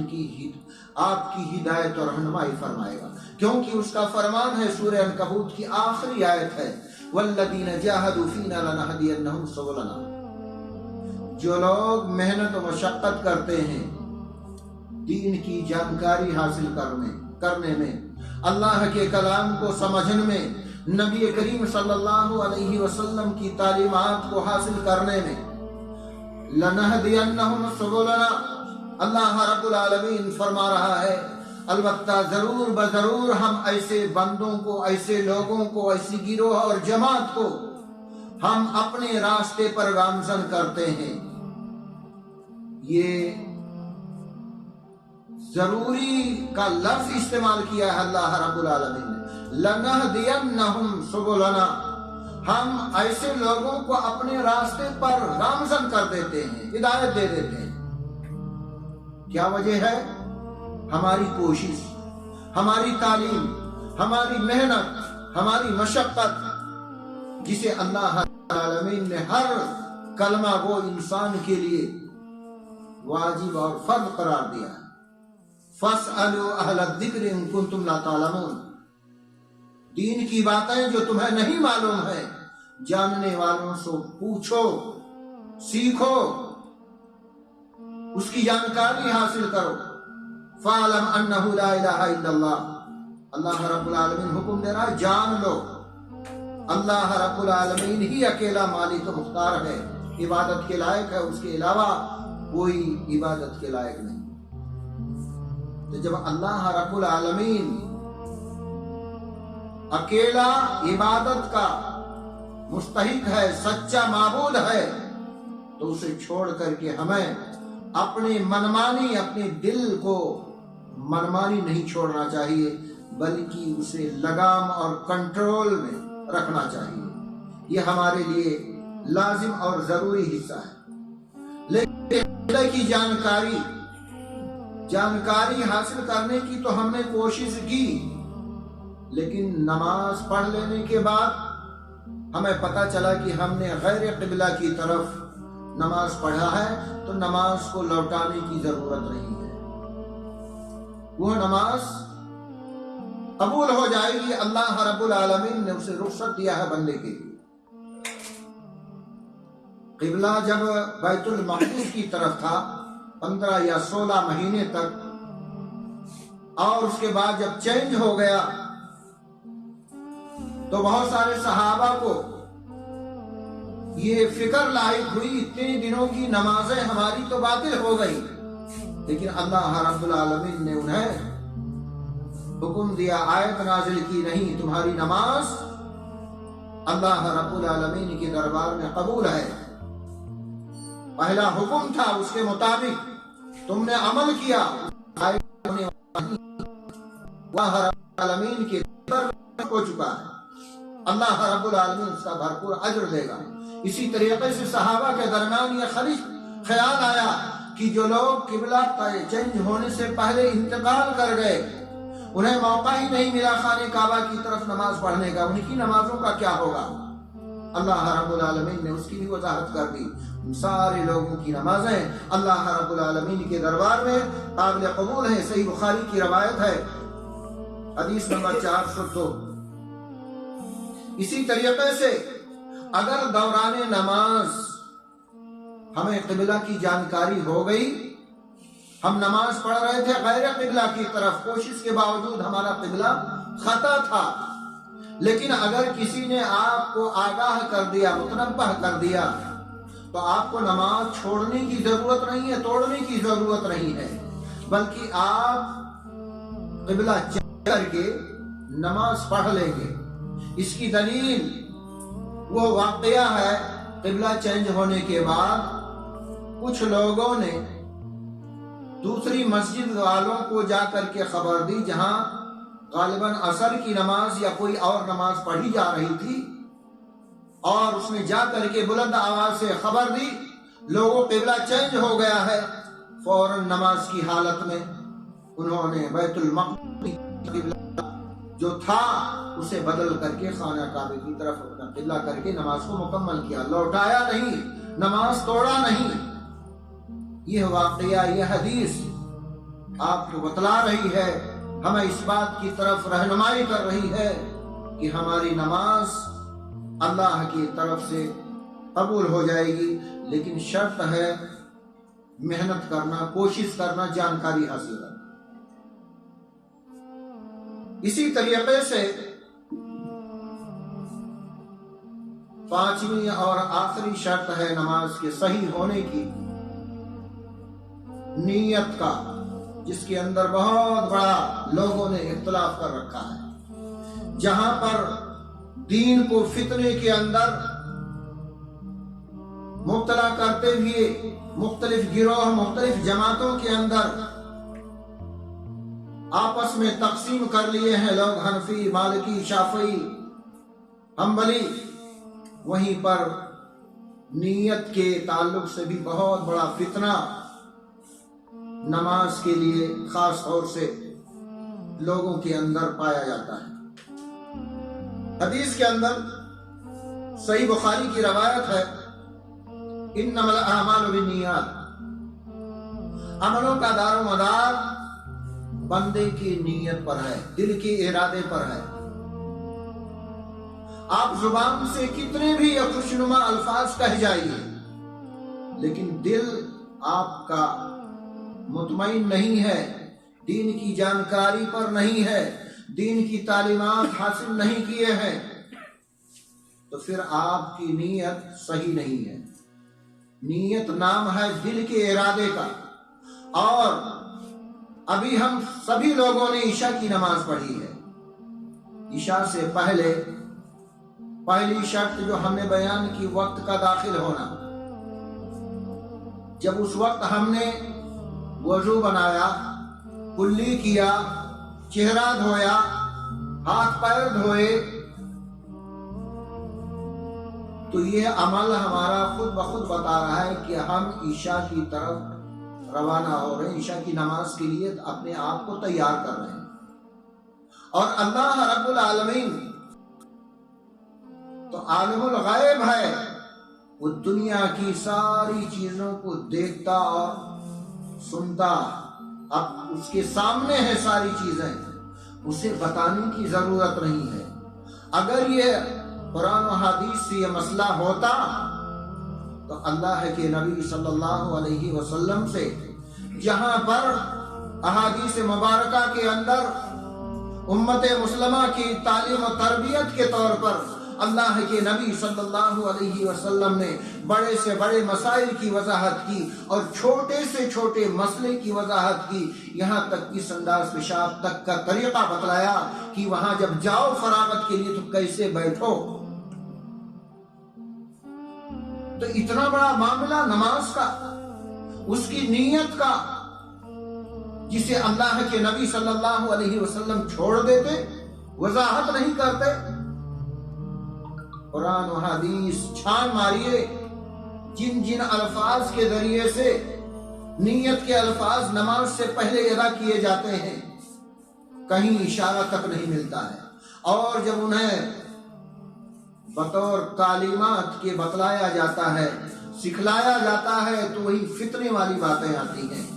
آپ کی ہدایت اور رہنمائی فرمائے گا، کیونکہ اس کا فرمان ہے، سورہ عنکبوت کی آخری آیت ہے، والذین جاہدوا فینا لنہدینہم سبلنا، جو لوگ محنت و مشقت کرتے ہیں دین کی جانکاری حاصل کرنے میں، اللہ کے کلام کو سمجھنے میں، نبی کریم صلی اللہ علیہ وسلم کی تعلیمات کو حاصل کرنے میں، لنہدینہم سبلنا، اللہ رب العالمین فرما رہا ہے البتہ ضرور بضرور ہم ایسے بندوں کو، ایسے لوگوں کو، ایسی گروہ اور جماعت کو ہم اپنے راستے پر گامزن کرتے ہیں۔ یہ ضروری کا لفظ استعمال کیا ہے اللہ رب العالمین نے، لنہدینہم سبلنا، ہم ایسے لوگوں کو اپنے راستے پر گامزن کر دیتے ہیں، ہدایت دے دیتے ہیں۔ کیا وجہ ہے؟ ہماری کوشش، ہماری تعلیم، ہماری محنت، ہماری مشقت، جسے اللہ العالمین نے ہر کلمہ گو انسان کے لیے واجب اور فرض قرار دیا ہے۔ فَاسْأَلُوا أَهْلَ الذِّكْرِ إِن كُنتُمْ لَا تَعْلَمُونَ، دین کی باتیں جو تمہیں نہیں معلوم ہے، جاننے والوں سے پوچھو، سیکھو، اس کی جانکاری حاصل کرو۔ فَاعْلَمْ أَنَّهُ لَا إِلَهَ إِلَّا اللَّهُ، اللہ رب العالمین حکم دے رہا ہے، جان لو اللہ رب العالمین ہی اکیلا مالک مختار ہے، عبادت کے لائق ہے، اس کے علاوہ کوئی عبادت کے لائق نہیں۔ تو جب اللہ رب العالمین اکیلا عبادت کا مستحق ہے، سچا معبود ہے، تو اسے چھوڑ کر کے ہمیں اپنی منمانی، اپنے دل کو منمانی نہیں چھوڑنا چاہیے، بلکہ اسے لگام اور کنٹرول میں رکھنا چاہیے۔ یہ ہمارے لیے لازم اور ضروری حصہ ہے۔ لیکن اللہ کی جانکاری حاصل کرنے کی تو ہم نے کوشش کی، لیکن نماز پڑھ لینے کے بعد ہمیں پتہ چلا کہ ہم نے غیر قبلہ کی طرف نماز پڑھا ہے، تو نماز کو لوٹانے کی ضرورت نہیں ہے، وہ نماز قبول ہو جائے گی۔ اللہ رب العالمین نے اسے رخصت دیا ہے بندے کے لیے۔ قبلہ جب بیت المقدس کی طرف تھا 15 یا 16 مہینے تک، اور اس کے بعد جب چینج ہو گیا تو بہت سارے صحابہ کو یہ فکر لاحق ہوئی، اتنے دنوں کی نمازیں ہماری تو باطل ہو گئی، لیکن اللہ رب العالمین نے انہیں حکم دیا، آیت نازل کی، نہیں، تمہاری نماز اللہ رب العالمین کے دربار میں قبول ہے۔ پہلا حکم تھا، اس کے مطابق تم نے عمل کیا، اللہ رب العالمین کے دربار ہو چکا ہے، اللہ رب العالمین اس کا بھرپور اجر دے گا۔ اسی طریقے سے صحابہ کے درمیان یہ خیال آیا کہ جو لوگ قبلہ چینج ہونے سے پہلے انتقال کر گئے، انہیں موقع ہی نہیں ملا خانہ کعبہ کی طرف نماز پڑھنے کا، ان کی نمازوں کا کیا ہوگا؟ اللہ رب العالمین نے اس کی بھی وضاحت کر دی۔ سارے لوگوں کی نمازیں اللہ رب العالمین کے دربار میں قابل قبول ہیں۔ صحیح بخاری کی روایت ہے، حدیث نمبر 402۔ اسی طریقے سے اگر دوران نماز ہمیں قبلہ کی جانکاری ہو گئی، ہم نماز پڑھ رہے تھے غیر قبلہ کی طرف، کوشش کے باوجود ہمارا قبلہ خطا تھا، لیکن اگر کسی نے آپ کو آگاہ کر دیا، متنبہ کر دیا، تو آپ کو نماز چھوڑنے کی ضرورت نہیں ہے، توڑنے کی ضرورت نہیں ہے، بلکہ آپ قبلہ چینج کر کے نماز پڑھ لیں گے۔ اس کی دلیل وہ واقعہ ہے، قبلہ چینج ہونے کے بعد کچھ لوگوں نے دوسری مسجد والوں کو جا کر کے خبر دی، جہاں غالباً عصر کی نماز یا کوئی اور نماز پڑھی جا رہی تھی، اور اس نے جا کر کے بلند آواز سے خبر دی لوگوں قبلہ چینج ہو گیا ہے۔ فوراً نماز کی حالت میں انہوں نے بیت المقدس قبلہ جو تھا اسے بدل کر کے خانہ کعبہ کی طرف اپنا قبلہ کر کے نماز کو مکمل کیا، لوٹایا نہیں، نماز توڑا نہیں۔ یہ واقعہ، یہ حدیث آپ کو بتلا رہی ہے، ہمیں اس بات کی طرف رہنمائی کر رہی ہے کہ ہماری نماز اللہ کی طرف سے قبول ہو جائے گی، لیکن شرط ہے محنت کرنا، کوشش کرنا، جانکاری حاصل کرنا۔ اسی طریقے سے پانچویں اور آخری شرط ہے نماز کے صحیح ہونے کی، نیت کا، جس کے اندر بہت بڑا لوگوں نے اختلاف کر رکھا ہے۔ جہاں پر دین کو فتنے کے اندر مبتلا کرتے ہوئے مختلف گروہ، مختلف جماعتوں کے اندر آپس میں تقسیم کر لیے ہیں لوگ، حنفی، مالکی، شافعی، حنبلی، وہیں پر نیت کے تعلق سے بھی بہت بڑا فتنہ نماز کے لیے خاص طور سے لوگوں کے اندر پایا جاتا ہے۔ حدیث کے اندر صحیح بخاری کی روایت ہے، انما الاعمال بالنیات، عملوں کا دار و مدار بندے کی نیت پر ہے، دل کے ارادے پر ہے۔ آپ زبان سے کتنے بھی خوشنما الفاظ کہہ جائیے، لیکن دل آپ کا مطمئن نہیں ہے، دین کی جانکاری پر نہیں ہے، دین کی تعلیمات حاصل نہیں کیے ہیں، تو پھر آپ کی نیت صحیح نہیں ہے۔ نیت نام ہے دل کے ارادے کا۔ اور ابھی ہم سبھی لوگوں نے عشاء کی نماز پڑھی ہے۔ عشاء سے پہلے پہلی شرط جو ہم نے بیان کی، وقت کا داخل ہونا۔ جب اس وقت ہم نے وضو بنایا، کلی کیا، چہرہ دھویا، ہاتھ پیر دھوئے، تو یہ عمل ہمارا خود بخود بتا رہا ہے کہ ہم عشاء کی طرف روانہ ہو رہے ہیں، عشاء کی نماز کے لیے اپنے آپ کو تیار کر رہے ہیں۔ اور اللہ رب العالمین تو عالم الغیب ہے، وہ دنیا کی ساری چیزوں کو دیکھتا اور سنتا، اب اس کے سامنے ہے ساری چیزیں، اسے بتانے کی ضرورت نہیں ہے۔ اگر یہ قرآن و حدیث سے یہ مسئلہ ہوتا تو اللہ کے نبی صلی اللہ علیہ وسلم سے، جہاں پر احادیث مبارکہ کے اندر امت مسلمہ کی تعلیم و تربیت کے طور پر اللہ کے نبی صلی اللہ علیہ وسلم نے بڑے سے بڑے مسائل کی وضاحت کی اور چھوٹے سے چھوٹے مسئلے کی وضاحت کی، یہاں تک کہ سنداز پیشاب تک کا طریقہ بتلایا کہ وہاں جب جاؤ فراغت کے لیے تو کیسے بیٹھو۔ تو اتنا بڑا معاملہ نماز کا، اس کی نیت کا، جسے اللہ کے نبی صلی اللہ علیہ وسلم چھوڑ دیتے، وضاحت نہیں کرتے۔ قرآن و حدیث چھان ماریے، جن جن الفاظ کے ذریعے سے نیت کے الفاظ نماز سے پہلے ادا کیے جاتے ہیں، کہیں اشارہ تک نہیں ملتا ہے، اور جب انہیں بطور تعلیمات کے بتلایا جاتا ہے، سکھلایا جاتا ہے، تو وہی فتنے والی باتیں آتی ہیں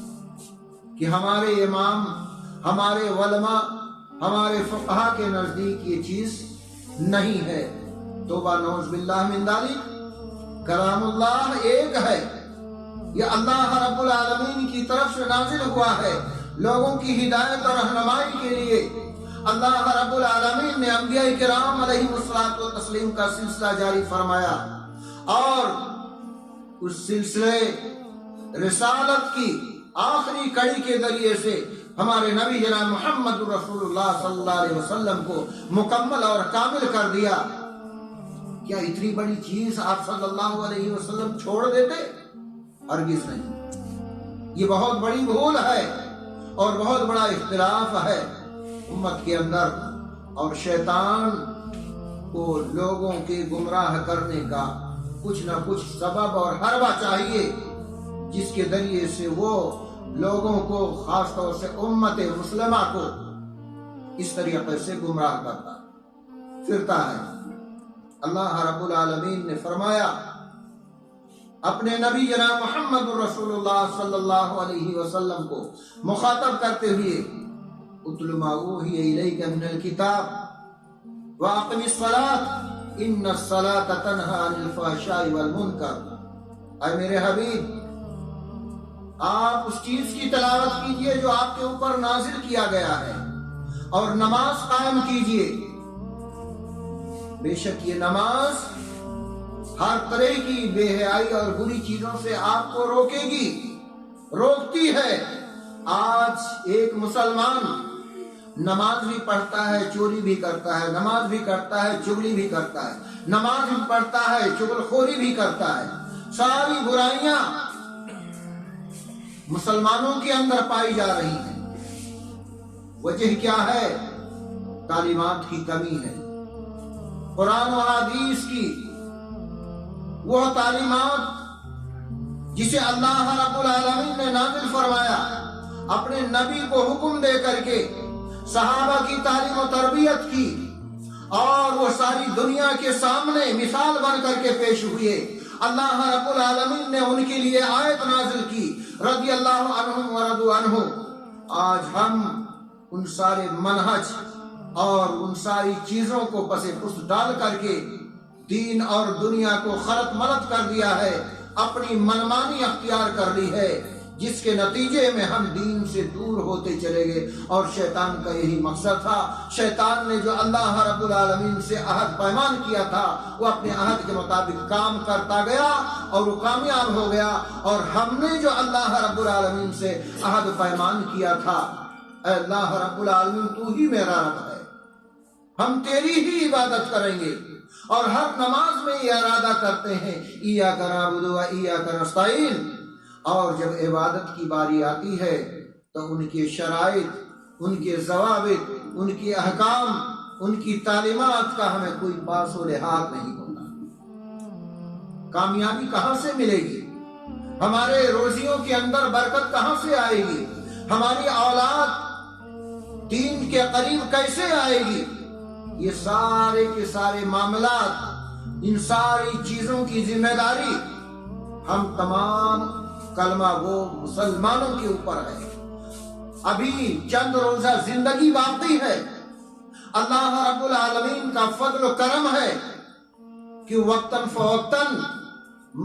کہ ہمارے امام، ہمارے علماء، ہمارے فقہا کے نزدیک یہ چیز نہیں ہے۔ توبہ نعوذ باللہ من ذالک، کلام اللہ ایک ہے، یہ اللہ رب العالمین کی طرف سے نازل ہوا ہے لوگوں کی ہدایت اور رہنمائی کے لیے، اللہ رب العالمین نے انبیاء کرام علیہ الصلوۃ والتسلیم کا سلسلہ جاری فرمایا اور اس سلسلے رسالت کی آخری کڑی کے ذریعے سے ہمارے نبی جناب محمد رسول اللہ صلی اللہ علیہ وسلم کو مکمل اور کامل کر دیا۔ کیا اتنی بڑی چیز آپ صلی اللہ علیہ وسلم چھوڑ دیتے؟ ہرگز نہیں۔ یہ بہت بڑی بھول ہے اور بہت بڑا اختلاف ہے امت کے اندر، اور شیطان کو لوگوں کے گمراہ کرنے کا کچھ نہ کچھ سبب اور حربہ چاہیے جس کے ذریعے سے وہ لوگوں کو، خاص طور سے امت مسلمہ کو اس طریقے سے گمراہ کرتا پھرتا ہے۔ اللہ رب العالمین نے فرمایا اپنے نبی جناب محمد رسول اللہ صلی اللہ علیہ وسلم کو مخاطب کرتے ہوئے، اتل ما اوحی الیک من الکتاب واقم الصلاۃ ان الصلاۃ تنہی عن الفحشاء والمنکر۔ اے میرے حبیب، آپ اس چیز کی تلاوت کیجئے جو آپ کے اوپر نازل کیا گیا ہے اور نماز قائم کیجئے۔ بے شک یہ نماز ہر طرح کی بے حیائی اور بری چیزوں سے آپ کو روکے گی، روکتی ہے۔ آج ایک مسلمان نماز بھی پڑھتا ہے، چوری بھی کرتا ہے، نماز بھی کرتا ہے، چغلی بھی کرتا ہے، نماز بھی پڑھتا ہے، چغل خوری بھی کرتا ہے۔ ساری برائیاں مسلمانوں کے اندر پائی جا رہی ہیں۔ وجہ کیا ہے؟ تعلیمات کی کمی ہے۔ قرآن و حدیث کی وہ تعلیمات جسے اللہ رب العالمین نے نازل فرمایا، اپنے نبی کو حکم دے کر کے صحابہ کی تعلیم و تربیت کی، اور وہ ساری دنیا کے سامنے مثال بن کر کے پیش ہوئے۔ اللہ رب العالمین نے ان کے لیے آیت نازل کی، رضی اللہ عنہم ورضوا عنہ۔ آج ہم ان سارے منہج اور ان ساری چیزوں کو پس پشت ڈال کر کے دین اور دنیا کو خلط ملط کر دیا ہے، اپنی منمانی اختیار کر لی ہے، جس کے نتیجے میں ہم دین سے دور ہوتے چلے گئے۔ اور شیطان کا یہی مقصد تھا۔ شیطان نے جو اللہ رب العالمین سے عہد پیمان کیا تھا، وہ اپنے عہد کے مطابق کام کرتا گیا اور وہ کامیاب ہو گیا۔ اور ہم نے جو اللہ رب العالمین سے عہد پیمان کیا تھا، اے اللہ رب العالمین تو ہی میرا رب ہے، ہم تیری ہی عبادت کریں گے، اور ہر نماز میں یہ ارادہ کرتے ہیں ایاک نعبد و ایاک نستعین۔ اور جب عبادت کی باری آتی ہے تو ان کے شرائط، ان کے ضوابط، ان کے احکام، ان کی تعلیمات کا ہمیں کوئی پاس و لحاظ نہیں ہوتا۔ کامیابی کہاں سے ملے گی؟ ہمارے روزیوں کے اندر برکت کہاں سے آئے گی؟ ہماری اولاد دین کے قریب کیسے آئے گی؟ یہ سارے کے سارے معاملات، ان ساری چیزوں کی ذمہ داری ہم تمام کلمہ وہ مسلمانوں کے اوپر ہے۔ ابھی چند روزہ زندگی باقی ہے۔ اللہ رب العالمین کا فضل و کرم ہے کہ وقتاً فوقتاً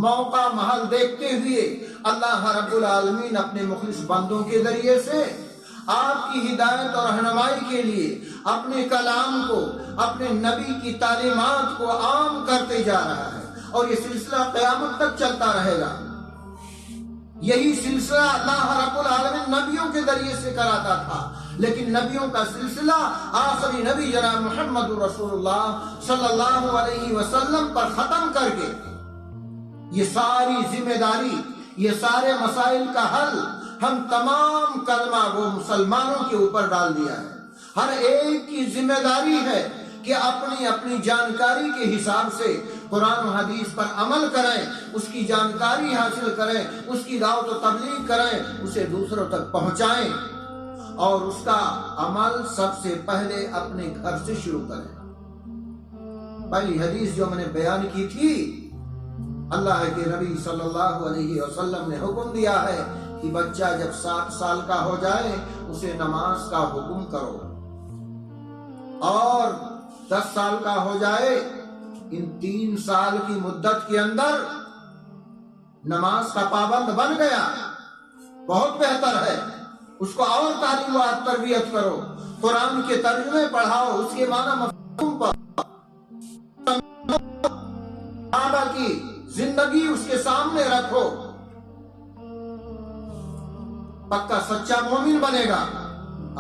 موقع محل دیکھتے ہوئے اللہ رب العالمین اپنے مخلص بندوں کے ذریعے سے آپ کی ہدایت اور رہنمائی کے لیے اپنے کلام کو، اپنے نبی کی تعلیمات کو عام کرتے جا رہا ہے، اور یہ سلسلہ قیامت تک چلتا رہے گا۔ یہی سلسلہ اللہ رب العالمین نبیوں کے ذریعے سے کراتا تھا، لیکن نبیوں کا سلسلہ آخری نبی جناب محمد رسول اللہ صلی اللہ علیہ وسلم پر ختم کر کے یہ ساری ذمہ داری، یہ سارے مسائل کا حل ہم تمام کلمہ وہ مسلمانوں کے اوپر ڈال دیا ہے۔ ہر ایک کی ذمہ داری ہے کہ اپنی اپنی جانکاری کے حساب سے قرآن و حدیث پر عمل کریں، اس کی جانکاری حاصل کریں، اس کی دعوت و تبلیغ کریں، اسے دوسروں تک پہنچائیں، اور اس کا عمل سب سے پہلے اپنے گھر سے شروع کریں۔ پہلی حدیث جو میں نے بیان کی تھی، اللہ کے نبی صلی اللہ علیہ وسلم نے حکم دیا ہے کہ بچہ جب 7 سال کا ہو جائے اسے نماز کا حکم کرو، اور 10 سال کا ہو جائے، ان 3 سال کی مدت کے اندر نماز کا پابند بن گیا، بہت بہتر ہے، اس کو اور تعلیم و تربیت کرو، قرآن کے ترجمے پڑھاؤ، اس کے معنی مفہوم پر صحابہ کی زندگی اس کے سامنے رکھو، پکا سچا مومن بنے گا،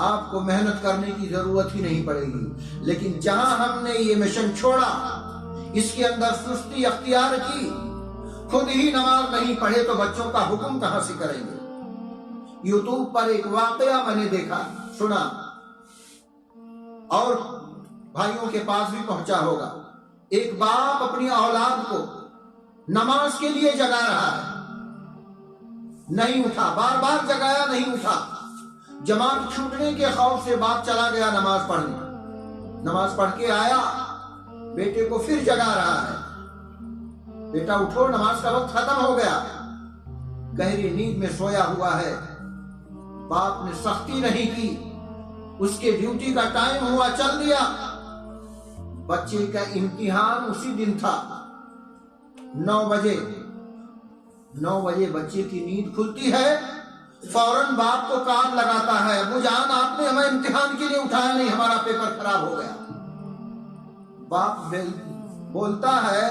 آپ کو محنت کرنے کی ضرورت ہی نہیں پڑے گی۔ لیکن جہاں ہم نے یہ مشن چھوڑا، اس کے اندر سستی اختیار کی، خود ہی نماز نہیں پڑھے تو بچوں کا حکم کہاں سے کریں گے؟ یوٹیوب پر ایک واقعہ میں نے دیکھا، سنا، اور بھائیوں کے پاس بھی پہنچا ہوگا۔ ایک باپ اپنی اولاد کو نماز کے لیے جگا رہا ہے، نہیں اٹھا، بار بار جگایا، نہیں اٹھا، جماعت چھوٹنے کے خوف سے باپ چلا گیا نماز پڑھنے۔ نماز پڑھ کے آیا، بیٹے کو پھر جگا رہا ہے، بیٹا اٹھو، نماز کا وقت ختم ہو گیا۔ گہری نیند میں سویا ہوا ہے، باپ نے سختی نہیں کی، اس کے ڈیوٹی کا ٹائم ہوا، چل دیا۔ بچے کا امتحان اسی دن تھا، 9 بجے بچے کی نیند کھلتی ہے، فوراً باپ کو کام لگاتا ہے، ابو جان آپ نے ہمیں امتحان کے لیے اٹھایا نہیں، ہمارا پیپر خراب ہو گیا۔ باپ بولتا ہے،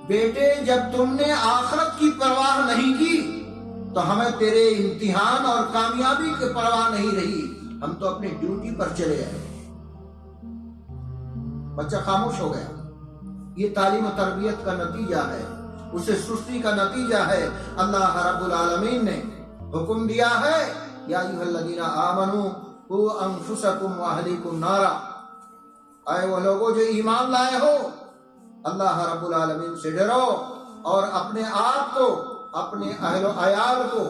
بیٹے جب تم نے آخرت کی پرواہ نہیں کی تو ہمیں تیرے امتحان اور کامیابی کی پرواہ نہیں رہی، ہم تو اپنی ڈیوٹی پر چلے گئے۔ بچہ خاموش ہو گیا۔ یہ تعلیم و تربیت کا نتیجہ ہے، اسے سستی کا نتیجہ ہے۔ اللہ رب العالمین نے حکم دیا ہے، یا ایھا الذین آمنوا قوا انفسکم واہلیکم نارا، اے وہ لوگوں جو ایمان لائے ہو، اللہ رب العالمین سے ڈرو اور اپنے آپ کو، اپنے اہل و عیال کو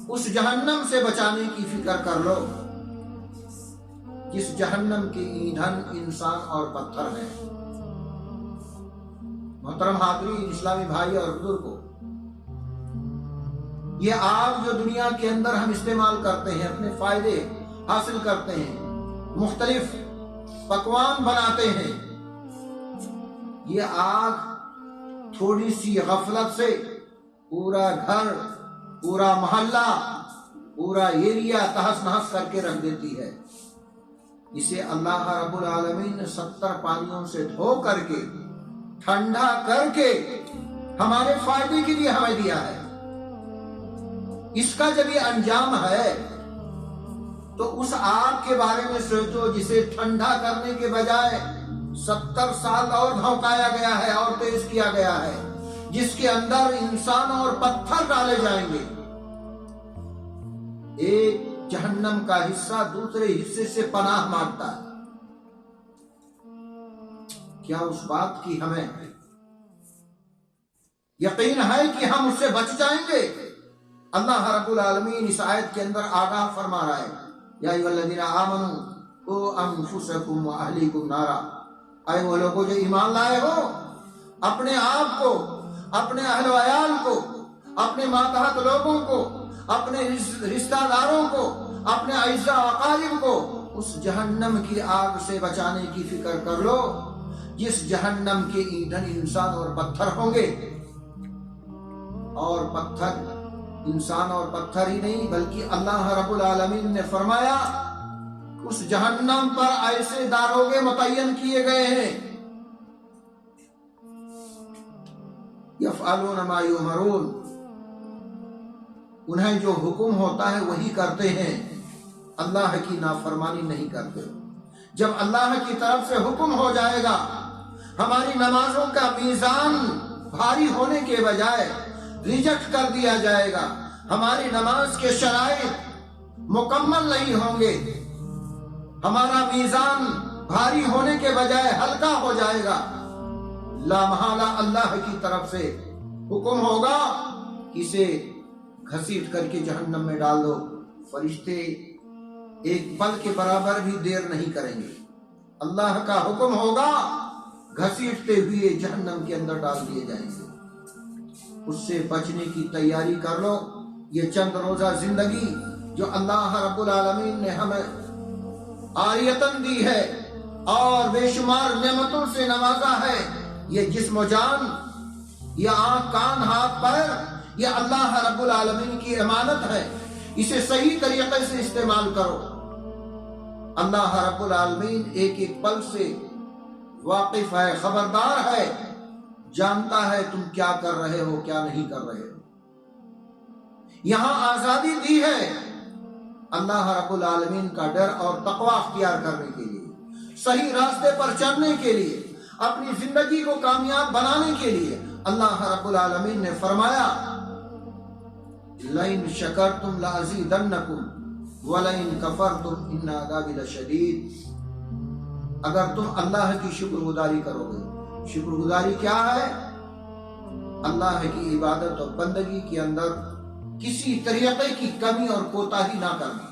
اس جہنم سے بچانے کی فکر کر لو جس جہنم کے ایندھن انسان اور پتھر ہیں۔ محترم حاضرین، اسلامی بھائی اور بزرگوں، یہ آگ جو دنیا کے اندر ہم استعمال کرتے ہیں، اپنے فائدے حاصل کرتے ہیں، مختلف پکوان بناتے ہیں، یہ آگ تھوڑی سی غفلت سے پورا گھر، پورا محلہ، پورا ایریا تہس نہس کر کے رکھ دیتی ہے۔ اسے اللہ رب العالمین نے 70 پانیوں سے دھو کر کے، ٹھنڈا کر کے ہمارے فائدے کے لیے ہمیں دیا ہے۔ اس کا جب یہ انجام ہے تو اس آگ کے بارے میں سوچو جسے ٹھنڈا کرنے کے بجائے 70 سال اور بھونکایا گیا ہے اور تیز کیا گیا ہے، جس کے اندر انسان اور پتھر ڈالے جائیں گے۔ ایک جہنم کا حصہ دوسرے حصے سے پناہ مانگتا ہے۔ کیا اس بات کی ہمیں یقین ہے کہ ہم اس سے بچ جائیں گے؟ اللہ رب العالمین اس آیت کے اندر آگاہ فرما رہا ہے، یا ایھا الذین آمنوا قوا انفسکم واہلیکم نارا، اے وہ لوگوں جو ایمان لائے ہو، اپنے آپ کو، اپنے اہل و عیال کو، اپنے ماتحت لوگوں کو، اپنے رشتہ داروں کو، اپنے اعزاء و اقارب کو اس جہنم کی آگ سے بچانے کی فکر کر لو جس جہنم کے ایندھن انسان اور پتھر ہوں گے۔ اور پتھر انسان اور پتھر ہی نہیں بلکہ اللہ رب العالمین نے فرمایا اس جہنم پر ایسے داروغے متعین کیے گئے ہیں، یفعلون ما یؤمرون، انہیں جو حکم ہوتا ہے وہی کرتے ہیں، اللہ کی نافرمانی نہیں کرتے۔ جب اللہ کی طرف سے حکم ہو جائے گا، ہماری نمازوں کا میزان بھاری ہونے کے بجائے ریجیکٹ کر دیا جائے گا، ہماری نماز کے شرائط مکمل نہیں ہوں گے، ہمارا میزان بھاری ہونے کے بجائے ہلکا ہو جائے گا۔ لا محالہ اللہ کی طرف سے حکم ہوگا، اسے گھسیٹ کر کے جہنم میں ڈال دو، فرشتے ایک پل کے برابر بھی دیر نہیں کریں گے، اللہ کا حکم ہوگا، گھسیٹتے ہوئے جہنم کے اندر ڈال دیے جائیں گے۔ اس سے بچنے کی تیاری کر لو۔ یہ چند روزہ زندگی جو اللہ رب العالمین نے ہمیں عاریتاً دی ہے اور بے شمار نعمتوں سے نوازا ہے، یہ جسم و جان، یہ آنکھ، کان، ہاتھ، پیر، یہ اللہ رب العالمین کی امانت ہے۔ اسے صحیح طریقے سے استعمال کرو۔ اللہ رب العالمین ایک ایک پل سے واقف ہے، خبردار ہے، جانتا ہے تم کیا کر رہے ہو، کیا نہیں کر رہے ہو۔ یہاں آزادی دی ہے اللہ رب العالمین کا ڈر اور تقوی اختیار کرنے کے لیے، صحیح راستے پر چلنے کے لیے، اپنی زندگی کو کامیاب بنانے کے لیے۔ اللہ رب العالمین نے فرمایا لَإِن شَكَرْتُمْ لَأَزِيدَنَّكُمْ وَلَئِن كَفَرْتُمْ إِنَّ عَذَابِي لَشَدِيدٌ۔ اگر تم اللہ کی شکر گزاری کرو گے، شکر گزاری کیا ہے؟ اللہ کی عبادت اور بندگی کے اندر کسی طریقے کی کمی اور کوتاہی نہ کرنا،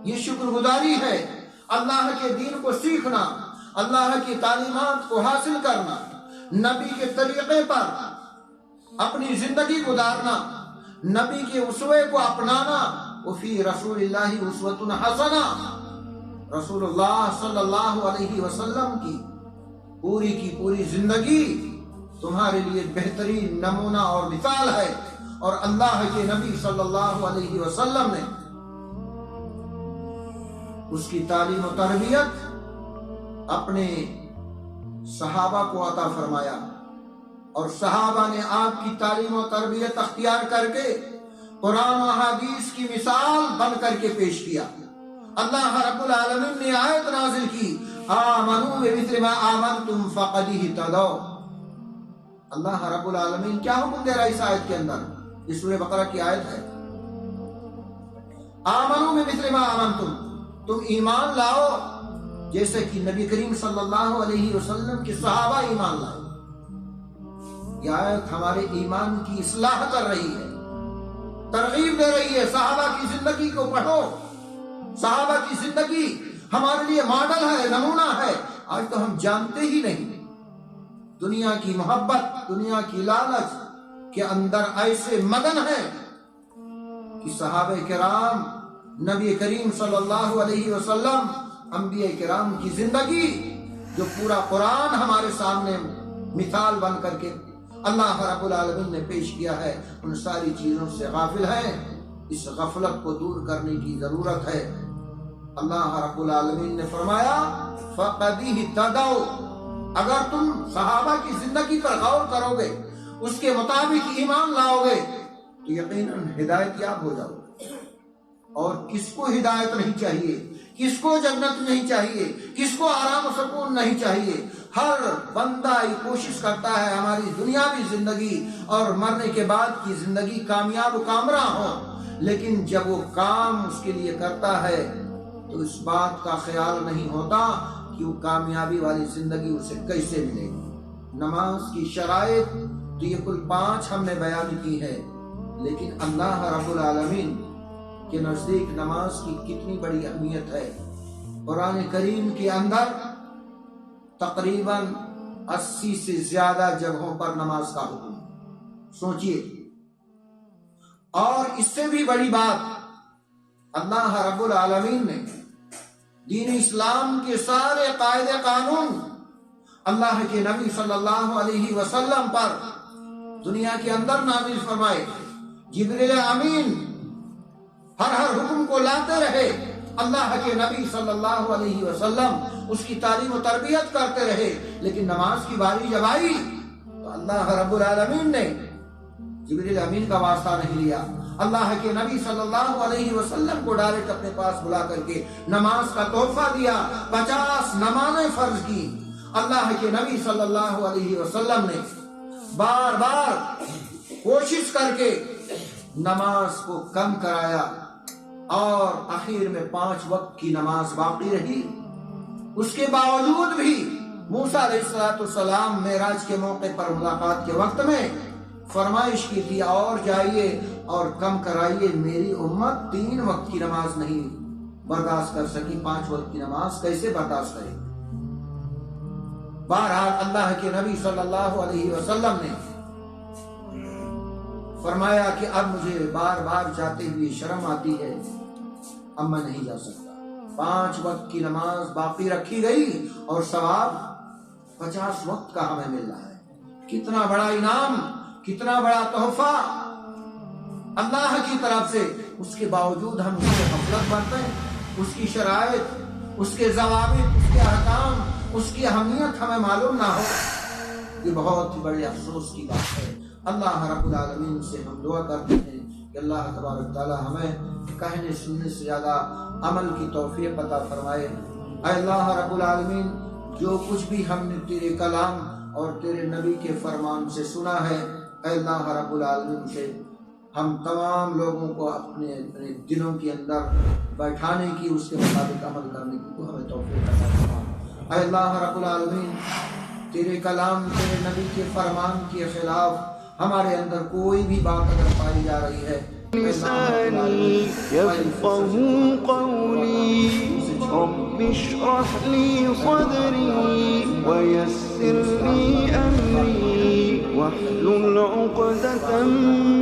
یہ شکر گزاری ہے۔ اللہ کے دین کو سیکھنا، اللہ کی تعلیمات کو حاصل کرنا، نبی کے طریقے پر اپنی زندگی گزارنا، نبی کے اسوے کو اپنانا۔ وفی رسول اللہ اسوۃ حسنہ، رسول اللہ صلی اللہ علیہ وسلم کی پوری زندگی تمہارے لیے بہترین نمونہ اور مثال ہے۔ اور اللہ کے نبی صلی اللہ علیہ وسلم نے اس کی تعلیم و تربیت اپنے صحابہ کو عطا فرمایا، اور صحابہ نے آپ کی تعلیم و تربیت اختیار کر کے قرآن و حدیث کی مثال بن کر کے پیش کیا۔ اللہ رب العالمین نے آیت نازل کی آمنوا بمثل ما آمنتم فقد اهتدوا۔ اللہ رب العالمین کیا حکم دے رہا ہے اس آیت کے اندر؟ یہ سورہ بقرہ کی آیت ہے، آمنوا بمثل ما آمنتم، تم ایمان لاؤ جیسے کہ نبی کریم صلی اللہ علیہ وسلم کے صحابہ ایمان لائے۔ یہ آیت ہمارے ایمان کی اصلاح کر رہی ہے، ترغیب دے رہی ہے۔ صحابہ کی زندگی کو پڑھو، صحابہ کی زندگی ہمارے لیے ماڈل ہے، نمونہ ہے۔ آج تو ہم جانتے ہی نہیں، دنیا کی محبت، دنیا کی لالچ کے اندر ایسے مگن ہیں کہ صحابہ کرام، نبی کریم صلی اللہ علیہ وسلم، انبیاء کرام کی زندگی جو پورا قرآن ہمارے سامنے مثال بن کر کے اللہ رب العالمین نے پیش کیا ہے، ان ساری چیزوں سے غافل ہیں۔ اس غفلت کو دور کرنے کی ضرورت ہے۔ اللہ رب العالمین نے فرمایا فَقَدِ اهْتَدَوْا، اگر تم صحابہ کی زندگی پر غور کرو گے، اس کے مطابق ایمان لاؤ گے تو یقیناً ہدایت یاب ہو جاؤ گے۔ اور کس کو ہدایت نہیں چاہیے، کس کو جنت نہیں چاہیے، کس کو آرام و سکون نہیں چاہیے؟ ہر بندہ یہ کوشش کرتا ہے ہماری دنیاوی زندگی اور مرنے کے بعد کی زندگی کامیاب و کامراں ہو، لیکن جب وہ کام اس کے لیے کرتا ہے تو اس بات کا خیال نہیں ہوتا کہ وہ کامیابی والی زندگی اسے کیسے ملے گی۔ نماز کی شرائط تو یہ کل 5 ہم نے بیان کی ہے، لیکن اللہ رب العالمین کے نزدیک نماز کی کتنی بڑی اہمیت ہے۔ قرآن کریم کے اندر تقریباً 80 سے زیادہ جگہوں پر نماز کا حکم، سوچئے۔ اور اس سے بھی بڑی بات، اللہ رب العالمین نے دین اسلام کے سارے قاعدے قانون اللہ کے نبی صلی اللہ علیہ وسلم پر دنیا کے اندر نازل فرمائے۔ جبریل امین ہر حکم کو لاتے رہے، اللہ کے نبی صلی اللہ علیہ وسلم اس کی تعلیم و تربیت کرتے رہے، لیکن نماز کی باری جب آئی تو اللہ رب العالمین نے جبریل امین کا واسطہ نہیں لیا، اللہ کے نبی صلی اللہ علیہ وسلم کو ڈائریکٹ اپنے پاس بلا کر کے نماز کا تحفہ دیا، 50 نمازیں فرض کی۔ اللہ کے نبی صلی اللہ علیہ وسلم نے بار بار کوشش کر کے نماز کو کم کرایا، اور آخر میں 5 وقت کی نماز باقی رہی۔ اس کے باوجود بھی موسیٰ علیہ السلام معراج کے موقع پر ملاقات کے وقت میں فرمائش کی تھی اور جائیے اور کم کرائیے، میری امت 3 وقت کی نماز نہیں برداشت کر سکی، 5 وقت کی نماز کیسے برداشت کرے؟ بہرحال اللہ کے نبی صلی اللہ علیہ وسلم نے فرمایا کہ اب مجھے بار بار جاتے ہوئے شرم آتی ہے، اب میں نہیں جا سکتا۔ 5 وقت کی نماز باقی رکھی گئی اور ثواب 50 وقت کا ہمیں مل رہا ہے۔ کتنا بڑا انعام، کتنا بڑا تحفہ اللہ کی طرف سے اس کے باوجود ہم اس سے غفلت برتیں، اس کی شرائط، اس کے ضوابط، اس کے احکام، اس کی اہمیت ہمیں معلوم نہ ہو، یہ بہت ہی بڑے افسوس کی بات ہے۔ اللہ رب العالمین سے ہم دعا کرتے ہیں کہ اللہ تبارک تعالی ہمیں کہنے سننے سے زیادہ عمل کی توفیق عطا فرمائے۔ اے اللہ رب العالمین، جو کچھ بھی ہم نے تیرے کلام اور تیرے نبی کے فرمان سے سنا ہے، اے اللہ رب العالمین سے ہم تمام لوگوں کو اپنے دلوں کے اندر بیٹھانے کی، اس کے مطابق عمل کرنے کی تو ہمیں توفیق عطا فرما۔ اے اللہ رب العالمین، تیرے کلام، تیرے نبی کے فرمان کے خلاف ہمارے اندر کوئی بھی بات اگر پائی جا رہی ہے، لساني يفقهوا قولي رب اشرح لي صدري ويسر لي أمري واحلل عقدة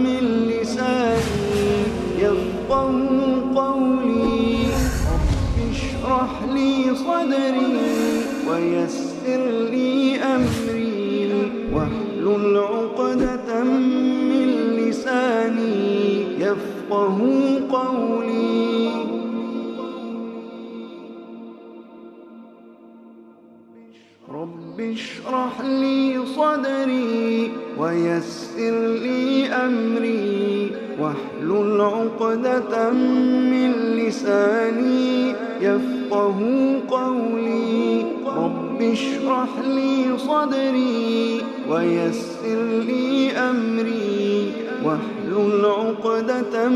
من لساني يفقهوا قولي رب اشرح لي صدري ويسر لي أمري واحلل عقدة من لساني يفقهوا قولي رب اشرح لي صدري ويسر لي أمري واحلل عقدة من لساني يفقهوا قولي رب اشرح لي صدري ويسر لي أمري واحلل عقدة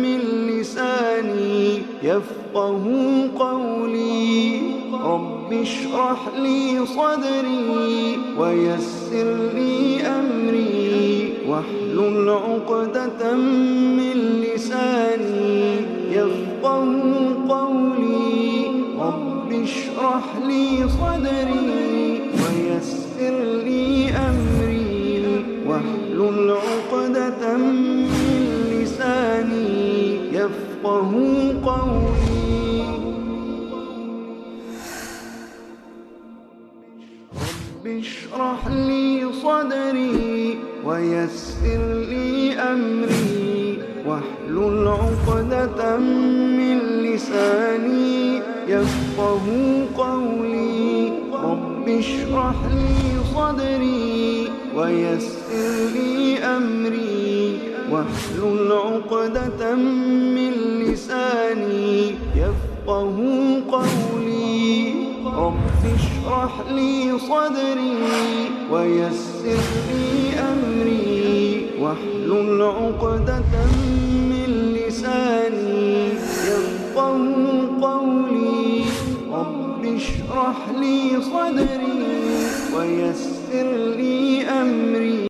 من لساني يفقهوا قولي رب اشرح لي صدري ويسر لي أمري واحلل عقدة من لساني يفقهوا قولي رب اشرح لي صدري ويسر لي أمري واحلل عقدة من لساني يفقهوا قولي رب اشرح لي صدري ويسر لي أمري واحلل عقدة من لساني يفقهوا قولي رب اشرح لي صدري ويسر لي أمري واحلل عقدة من لساني يفقهوا قولي رب اشرح لي صدري ويسر لي أمري واحلل عقدة من لساني يفقهوا قولي رب اشرح لي صدري ويسر لي أمري